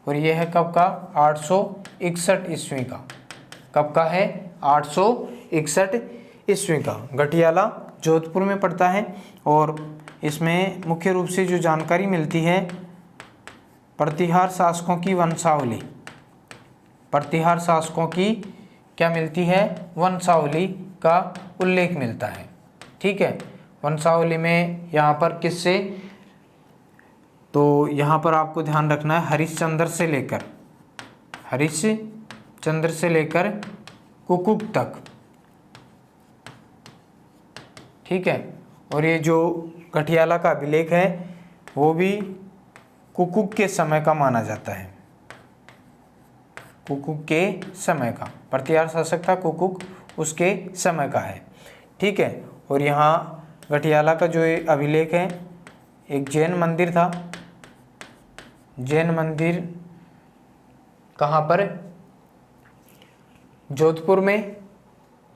और यह है कब का, 861 ईस्वी का। कब का है, 861 ईस्वी का। गठियाला जोधपुर में पड़ता है और इसमें मुख्य रूप से जो जानकारी मिलती है प्रतिहार शासकों की वंशावली, प्रतिहार शासकों की क्या मिलती है, वंशावली का उल्लेख मिलता है। ठीक है, वंशावली में यहाँ पर किससे, तो यहाँ पर आपको ध्यान रखना है हरिश्चंद्र से लेकर कुकुक तक। ठीक है, और ये जो गठियाला का अभिलेख है वो भी कुकुक के समय का माना जाता है, कुकुक के समय का। प्रतिहार शासक था कुकुक, उसके समय का है। ठीक है, और यहाँ गठियाला का जो अभिलेख है, एक जैन मंदिर था, जैन मंदिर कहाँ पर, जोधपुर में।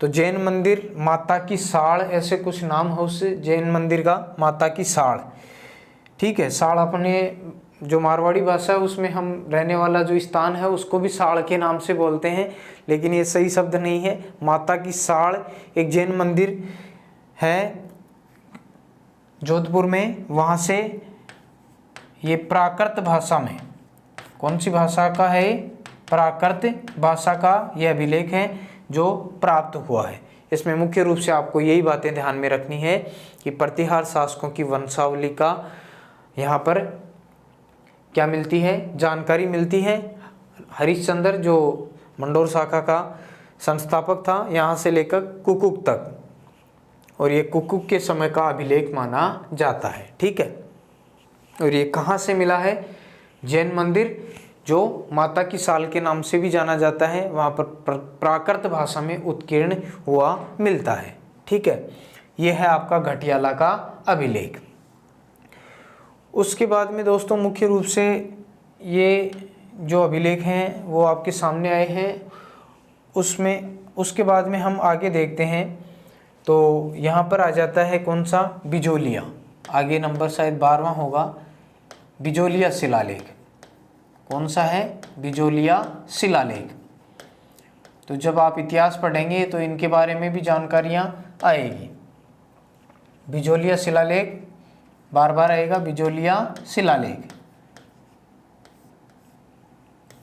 तो जैन मंदिर माता की साड़, ऐसे कुछ नाम है उस जैन मंदिर का, माता की साड़। ठीक है, साड़ अपने जो मारवाड़ी भाषा है उसमें हम रहने वाला जो स्थान है उसको भी साड़ के नाम से बोलते हैं, लेकिन ये सही शब्द नहीं है। माता की साड़ एक जैन मंदिर है जोधपुर में। वहाँ से ये प्राकृत भाषा में, कौन सी भाषा का है, प्राकृत भाषा का ये अभिलेख है जो प्राप्त हुआ है। इसमें मुख्य रूप से आपको यही बातें ध्यान में रखनी है कि प्रतिहार शासकों की वंशावली का यहाँ पर क्या मिलती है, जानकारी मिलती है। हरिश्चंद्र जो मंडोर शाखा का संस्थापक था, यहाँ से लेकर कुकुक तक, और ये कुकुक के समय का अभिलेख माना जाता है। ठीक है, और ये कहाँ से मिला है, जैन मंदिर जो माता की साल के नाम से भी जाना जाता है, वहाँ पर प्राकृत भाषा में उत्कीर्ण हुआ मिलता है। ठीक है, ये है आपका गठियाला का अभिलेख। उसके बाद में दोस्तों मुख्य रूप से ये जो अभिलेख हैं वो आपके सामने आए हैं, उसमें उसके बाद में हम आगे देखते हैं। तो यहाँ पर आ जाता है कौन सा, बिजोलिया, आगे नंबर शायद 12वां होगा, बिजोलिया शिलालेख। कौन सा है, बिजोलिया शिलालेख। तो जब आप इतिहास पढ़ेंगे तो इनके बारे में भी जानकारियाँ आएगी। बिजोलिया शिलालेख बार बार आएगा, बिजोलिया शिलालेख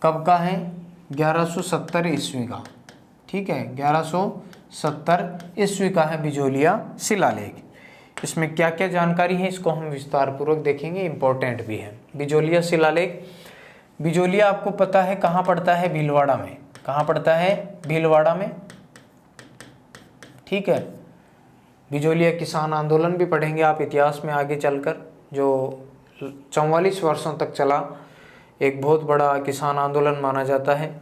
कब का है, 1170 ईस्वी का। ठीक है, 1170 ईस्वी का है बिजोलिया शिलालेख। इसमें क्या क्या जानकारी है इसको हम विस्तार पूर्वक देखेंगे, इम्पोर्टेंट भी है। बिजोलिया शिलालेख, बिजोलिया आपको पता है कहाँ पड़ता है, भीलवाड़ा में। कहाँ पड़ता है, भीलवाड़ा में। ठीक है, बिजोलिया किसान आंदोलन भी पढ़ेंगे आप इतिहास में आगे चलकर, जो 44 वर्षों तक चला, एक बहुत बड़ा किसान आंदोलन माना जाता है।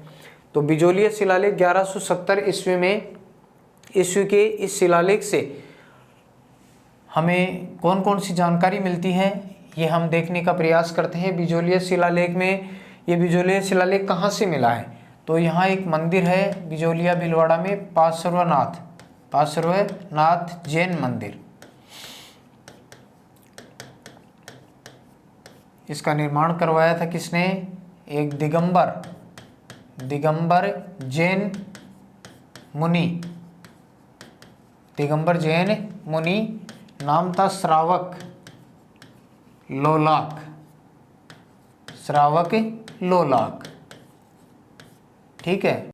तो बिजोलिया शिलालेख 1170 ईस्वी में, ईस्वी के इस शिलालेख से हमें कौन कौन सी जानकारी मिलती है ये हम देखने का प्रयास करते हैं। बिजोलिया शिलालेख में, ये बिजोलिया शिलालेख कहाँ से मिला है, तो यहाँ एक मंदिर है बिजोलिया भीलवाड़ा में, पार्श्वनाथ जैन मंदिर। इसका निर्माण करवाया था किसने, एक दिगंबर जैन मुनि, दिगंबर जैन मुनि, नाम था श्रावक लोलाक। ठीक है,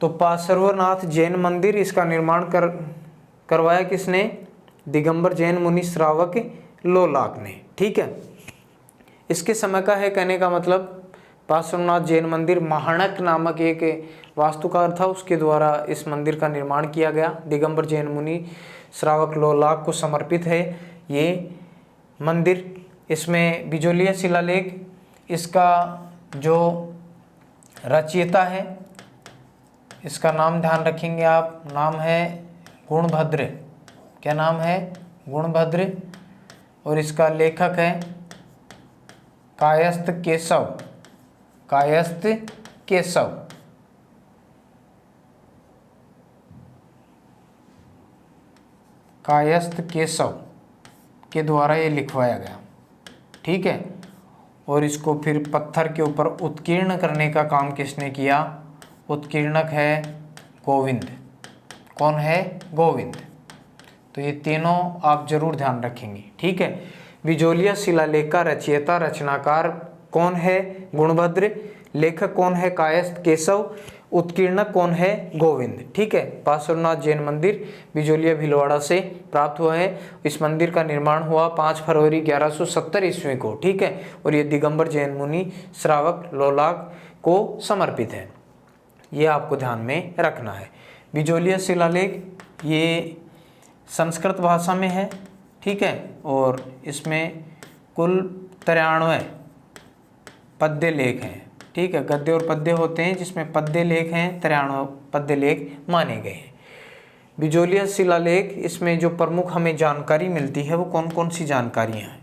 तो पार्श्वनाथ जैन मंदिर, इसका निर्माण करवाया किसने, दिगंबर जैन मुनि श्रावक लोलाक ने। ठीक है, इसके समय का है, कहने का मतलब पार्श्वनाथ जैन मंदिर महाणक नामक एक वास्तुकार था, उसके द्वारा इस मंदिर का निर्माण किया गया। दिगंबर जैन मुनि श्रावक लोलाक को समर्पित है ये मंदिर। इसमें बिजोलिया शिलालेख, इसका जो रचयिता है, इसका नाम ध्यान रखेंगे आप, नाम है गुणभद्र। क्या नाम है, गुणभद्र। और इसका लेखक है कायस्थ केशव के द्वारा ये लिखवाया गया। ठीक है, और इसको फिर पत्थर के ऊपर उत्कीर्ण करने का काम किसने किया, उत्कीर्णक है गोविंद। कौन है? गोविंद। तो ये तीनों आप जरूर ध्यान रखेंगे, ठीक है। बिजोलिया शिलालेख का रचयिता रचनाकार कौन है? गुणभद्र। लेखक कौन है? कायस्थ केशव। उत्कीर्णक कौन है? गोविंद, ठीक है। पार्श्वनाथ जैन मंदिर बिजोलिया भीलवाड़ा से प्राप्त हुआ है। इस मंदिर का निर्माण हुआ 5 फरवरी 1170 ईस्वी को, ठीक है। और ये दिगंबर जैन मुनि श्रावक लोलाक को समर्पित है। ये आपको ध्यान में रखना है। बिजोलिया शिलालेख ये संस्कृत भाषा में है, ठीक है। और इसमें कुल 93 पद्य लेख हैं, ठीक है। गद्य और पद्य होते हैं, जिसमें पद्य लेख हैं 93 पद्य लेख माने गए हैं। बिजोलिया शिलालेख, इसमें जो प्रमुख हमें जानकारी मिलती है वो कौन कौन सी जानकारियाँ हैं,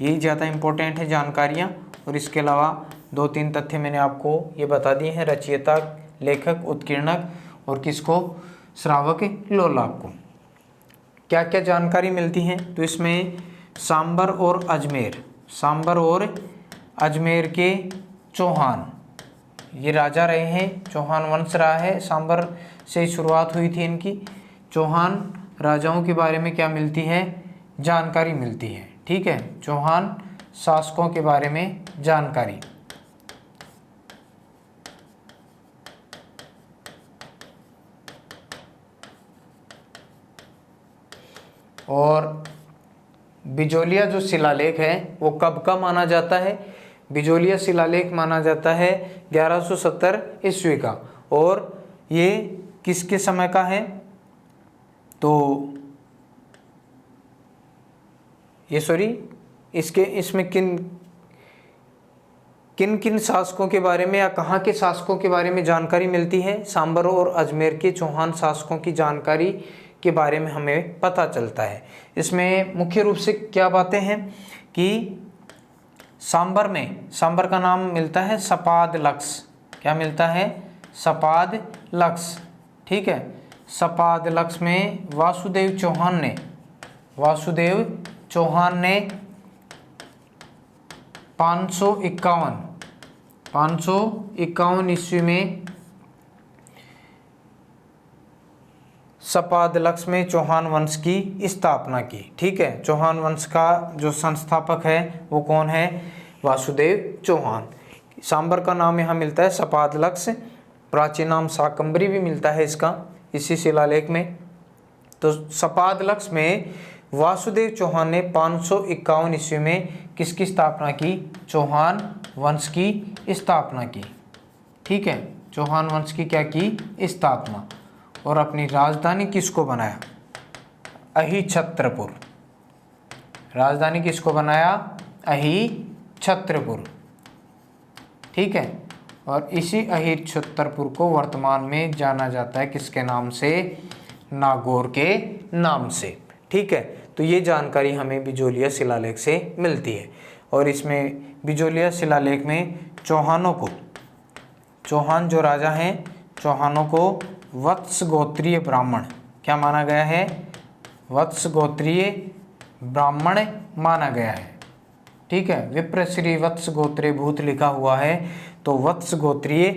यही ज़्यादा इम्पोर्टेंट है जानकारियाँ। और इसके अलावा 2-3 तथ्य मैंने आपको ये बता दिए हैं, रचयिता, लेखक, उत्कीर्णक और किसको? श्रावक लोलाक को। क्या क्या जानकारी मिलती है? तो इसमें सांबर और अजमेर के चौहान, ये राजा रहे हैं, चौहान वंश रहा है, सांबर से शुरुआत हुई थी इनकी। चौहान राजाओं के बारे में क्या मिलती है? जानकारी मिलती है, ठीक है। चौहान शासकों के बारे में जानकारी। और बिजोलिया जो शिलालेख है वो कब का माना जाता है? बिजोलिया शिलालेख माना जाता है 1170 ईस्वी का। और ये किसके समय का है? तो ये इसमें किन शासकों के बारे में या कहाँ के शासकों के बारे में जानकारी मिलती है? सांबर और अजमेर के चौहान शासकों की जानकारी के बारे में हमें पता चलता है। इसमें मुख्य रूप से क्या बातें हैं कि सांबर का नाम मिलता है सपादलक्ष। क्या मिलता है? सपादलक्ष, ठीक है। सपादलक्ष में वासुदेव चौहान ने 551 ईस्वी में सपादलक्ष में चौहान वंश की स्थापना की, ठीक है। चौहान वंश का जो संस्थापक है वो कौन है? वासुदेव चौहान। सांबर का नाम यहाँ मिलता है सपादलक्ष, प्राचीन नाम शाकंभरी भी मिलता है इसका इसी शिलालेख में। तो सपादलक्ष में वासुदेव चौहान ने 551 ईस्वी में किसकी स्थापना की? चौहान वंश की स्थापना की, ठीक है। चौहान वंश की क्या की? स्थापना। और अपनी राजधानी किसको बनाया? अहिछत्रपुर। राजधानी किसको बनाया? अहिछत्रपुर, ठीक है। और इसी अहिछत्रपुर को वर्तमान में जाना जाता है किसके नाम से? नागौर के नाम से, ठीक है। तो ये जानकारी हमें बिजोलिया शिलालेख से मिलती है। और इसमें बिजोलिया शिलालेख में चौहान जो राजा हैं, चौहानों को वत्स गोत्रीय ब्राह्मण क्या माना गया है? वत्स गोत्रीय ब्राह्मण माना गया है, ठीक है। विप्र श्री वत्स गोत्रे भूत लिखा हुआ है, तो वत्स गोत्रीय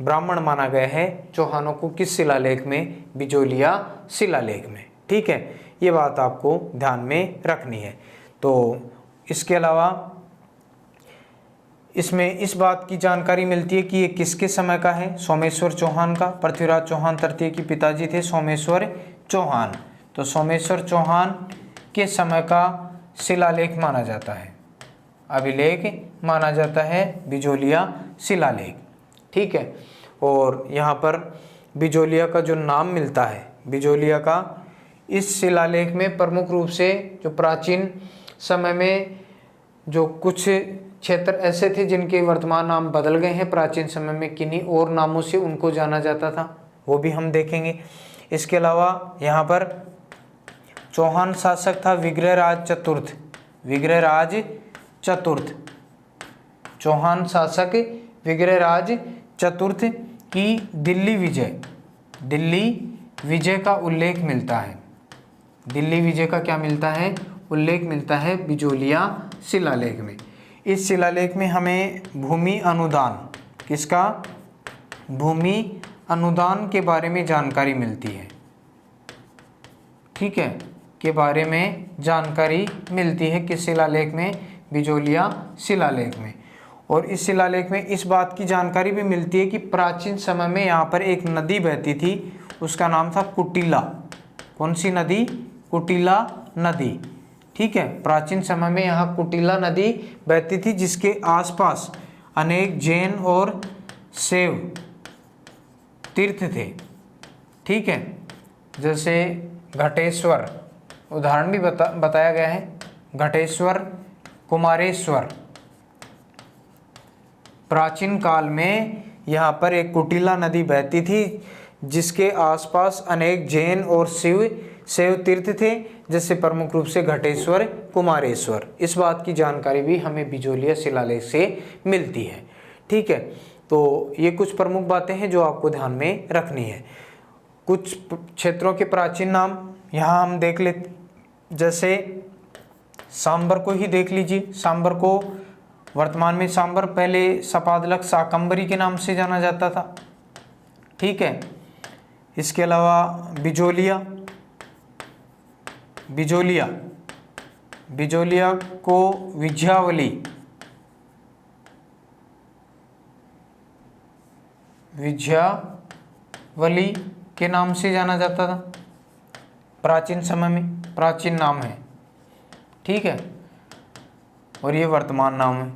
ब्राह्मण माना गया है चौहानों को। किस शिलालेख में? बिजोलिया शिलालेख में, ठीक है। ये बात आपको ध्यान में रखनी है। तो इसके अलावा इसमें इस बात की जानकारी मिलती है कि ये किसके समय का है? सोमेश्वर चौहान का। पृथ्वीराज चौहान तृतीय के पिताजी थे सोमेश्वर चौहान। तो सोमेश्वर चौहान के समय का शिलालेख माना जाता है, अभिलेख माना जाता है बिजोलिया शिलालेख, ठीक है। और यहाँ पर बिजोलिया का जो नाम मिलता है, बिजोलिया का, इस शिलालेख में प्रमुख रूप से जो प्राचीन समय में जो कुछ क्षेत्र ऐसे थे जिनके वर्तमान नाम बदल गए हैं, प्राचीन समय में किन्हीं और नामों से उनको जाना जाता था, वो भी हम देखेंगे। इसके अलावा यहाँ पर चौहान शासक था विग्रहराज चतुर्थ। चौहान शासक विग्रहराज चतुर्थ की दिल्ली विजय का उल्लेख मिलता है। दिल्ली विजय का क्या मिलता है? उल्लेख मिलता है बिजोलिया शिलालेख में। इस शिलालेख में हमें भूमि अनुदान किसका? भूमि अनुदान के बारे में जानकारी मिलती है, ठीक है, के बारे में जानकारी मिलती है किस शिलालेख में, बिजोलिया शिलालेख में। और इस शिलालेख में इस बात की जानकारी भी मिलती है कि प्राचीन समय में यहाँ पर एक नदी बहती थी, उसका नाम था कुटिला। कौन सी नदी? कुटिला नदी, ठीक है। प्राचीन समय में यहाँ कुटिला नदी बहती थी जिसके आसपास अनेक जैन और शैव तीर्थ थे, ठीक है, जैसे घटेश्वर, उदाहरण भी बताया गया है, घटेश्वर, कुमारेश्वर। प्राचीन काल में यहाँ पर एक कुटिला नदी बहती थी जिसके आसपास अनेक जैन और शैव तीर्थ थे, जैसे प्रमुख रूप से घटेश्वर, कुमारेश्वर। इस बात की जानकारी भी हमें बिजोलिया शिलालेख से मिलती है, ठीक है। तो ये कुछ प्रमुख बातें हैं जो आपको ध्यान में रखनी है। कुछ क्षेत्रों के प्राचीन नाम यहाँ हम देख लेते, जैसे सांबर को ही देख लीजिए। सांबर को वर्तमान में सांबर, पहले सपादलक शाकंभरी के नाम से जाना जाता था, ठीक है। इसके अलावा बिजोलिया, बिजोलिया को विज्यावली के नाम से जाना जाता था प्राचीन समय में, प्राचीन नाम है, ठीक है। और ये वर्तमान नाम है।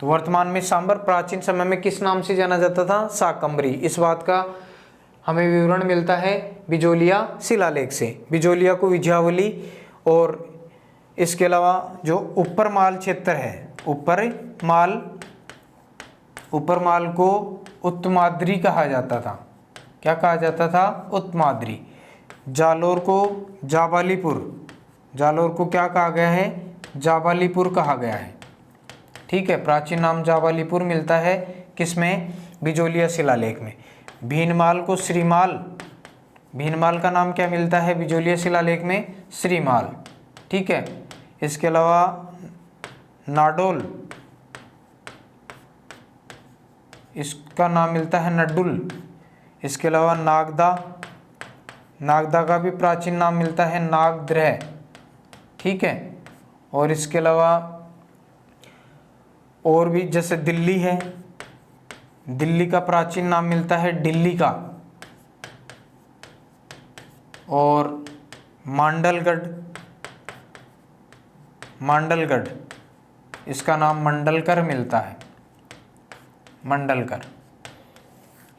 तो वर्तमान में सांबर, प्राचीन समय में किस नाम से जाना जाता था? शाकंभरी। इस बात का हमें विवरण मिलता है बिजोलिया शिलालेख से। बिजोलिया को विज्यावली, और इसके अलावा जो ऊपरमाल क्षेत्र है, ऊपरमाल को उत्तमाद्री कहा जाता था। क्या कहा जाता था? उत्तमाद्री। जालोर को जालोर को क्या कहा गया है? जाबालीपुर कहा गया है, ठीक है। प्राचीन नाम जाबालीपुर मिलता है किसमें? बिजोलिया शिलालेख में। भीनमाल को श्रीमाल, भीनमाल का नाम क्या मिलता है बिजोलिया शिलालेख में? श्रीमाल, ठीक है। इसके अलावा नाडोल, इसका नाम मिलता है नडुल। इसके अलावा नागदा का भी प्राचीन नाम मिलता है नागद्रह, ठीक है। और इसके अलावा और भी, जैसे दिल्ली है, दिल्ली का प्राचीन नाम मिलता है दिल्ली का। और मांडलगढ़, इसका नाम मंडलकर मिलता है, मंडलकर।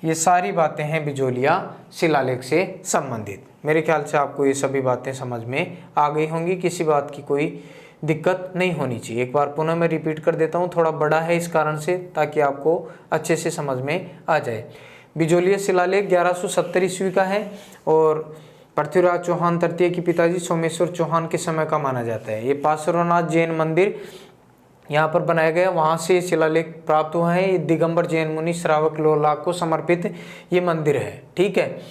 ये सारी बातें हैं बिजोलिया शिलालेख से संबंधित। मेरे ख्याल से आपको ये सभी बातें समझ में आ गई होंगी, किसी बात की कोई दिक्कत नहीं होनी चाहिए। एक बार पुनः मैं रिपीट कर देता हूँ, थोड़ा बड़ा है इस कारण से, ताकि आपको अच्छे से समझ में आ जाए। बिजोलिया शिलालेख 1170 ईस्वी का है और पृथ्वीराज चौहान तृतीय के पिताजी सोमेश्वर चौहान के समय का माना जाता है। ये पार्श्वनाथ जैन मंदिर यहाँ पर बनाया गया, वहाँ से शिलालेख प्राप्त हुआ है। दिगंबर जैन मुनि श्रावक लोलाक को समर्पित ये मंदिर है, ठीक है।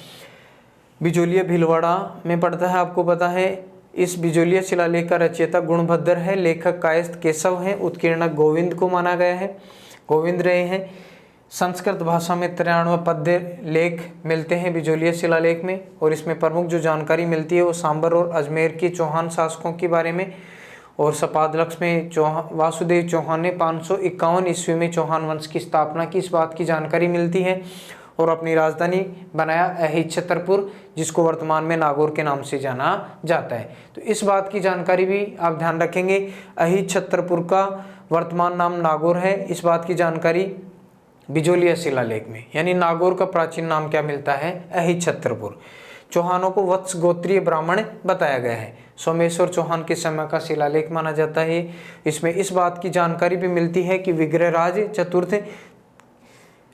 बिजोलिया भीलवाड़ा में पड़ता है, आपको पता है। इस बिजोलिया शिलालेख का रचयिता गुणभद्र है, लेखक कायस्थ केशव हैं, उत्कीर्णक गोविंद को माना गया है, गोविंद रहे हैं। संस्कृत भाषा में 93 पद्य लेख मिलते हैं बिजोलिया शिलालेख में, और इसमें प्रमुख जो जानकारी मिलती है वो सांबर और अजमेर के चौहान शासकों के बारे में। और सपादलक्ष में वासुदेव चौहान ने 551 ईस्वी में चौहान वंश की स्थापना की, इस बात की जानकारी मिलती है। और अपनी राजधानी बनाया अहिच्छत्रपुर, जिसको वर्तमान में नागौर के नाम से जाना जाता है। तो इस बात की जानकारी भी आप ध्यान रखेंगे, अहिच्छत्रपुर का वर्तमान नाम नागौर है, इस बात की जानकारी बिजोलिया शिलालेख में। यानी नागौर का प्राचीन नाम क्या मिलता है? अहिच्छत्रपुर। चौहानों को वत्स गोत्रीय ब्राह्मण बताया गया है, सोमेश्वर चौहान के समय का शिलालेख माना जाता है। इसमें इस बात की जानकारी भी मिलती है कि विग्रहराज चतुर्थ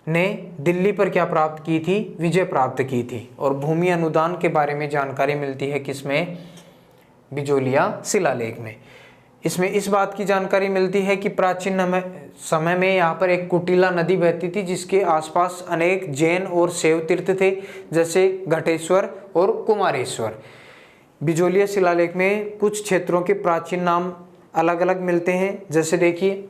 ने दिल्ली पर क्या प्राप्त की थी? विजय प्राप्त की थी। और भूमि अनुदान के बारे में जानकारी मिलती है किसमें? बिजोलिया शिलालेख में। इसमें इस बात की जानकारी मिलती है कि प्राचीन समय में यहाँ पर एक कुटिला नदी बहती थी जिसके आसपास अनेक जैन और शैव तीर्थ थे, जैसे घटेश्वर और कुमारेश्वर। बिजोलिया शिलालेख में कुछ क्षेत्रों के प्राचीन नाम अलग अलग मिलते हैं, जैसे देखिए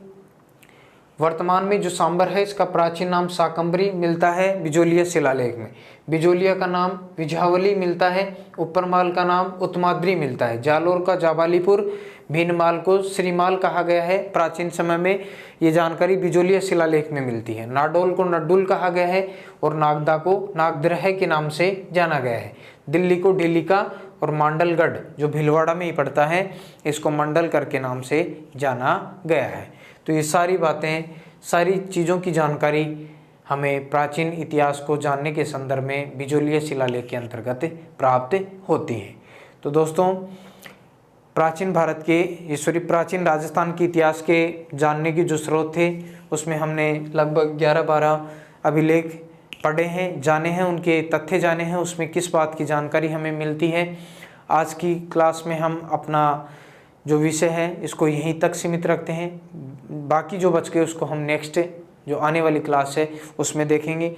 वर्तमान में जो सांबर है इसका प्राचीन नाम शाकंभरी मिलता है बिजोलिया शिलालेख में। बिजोलिया का नाम विझावली मिलता है, ऊपरमाल का नाम उत्तमाद्री मिलता है, जालोर का जाबालीपुर, भीनमाल को श्रीमाल कहा गया है। प्राचीन समय में ये जानकारी बिजोलिया शिलालेख में मिलती है। नाडोल को नड्डुल कहा गया है और नागदा को नागद्रह के नाम से जाना गया है। दिल्ली को ढिल्लिका और मांडलगढ़ जो भीलवाड़ा में ही पड़ता है इसको मंडलकर के नाम से जाना गया है। तो ये सारी बातें, सारी चीज़ों की जानकारी हमें प्राचीन इतिहास को जानने के संदर्भ में बिजोलिया शिलालेख के अंतर्गत प्राप्त होती हैं। तो दोस्तों, प्राचीन भारत के प्राचीन राजस्थान के इतिहास के जानने की जो स्रोत थे उसमें हमने लगभग 11-12 अभिलेख पढ़े हैं, जाने हैं, उनके तथ्य जाने हैं, उसमें किस बात की जानकारी हमें मिलती है। आज की क्लास में हम अपना जो विषय है इसको यहीं तक सीमित रखते हैं। बाकी जो बच गए उसको हम नेक्स्ट जो आने वाली क्लास है उसमें देखेंगे।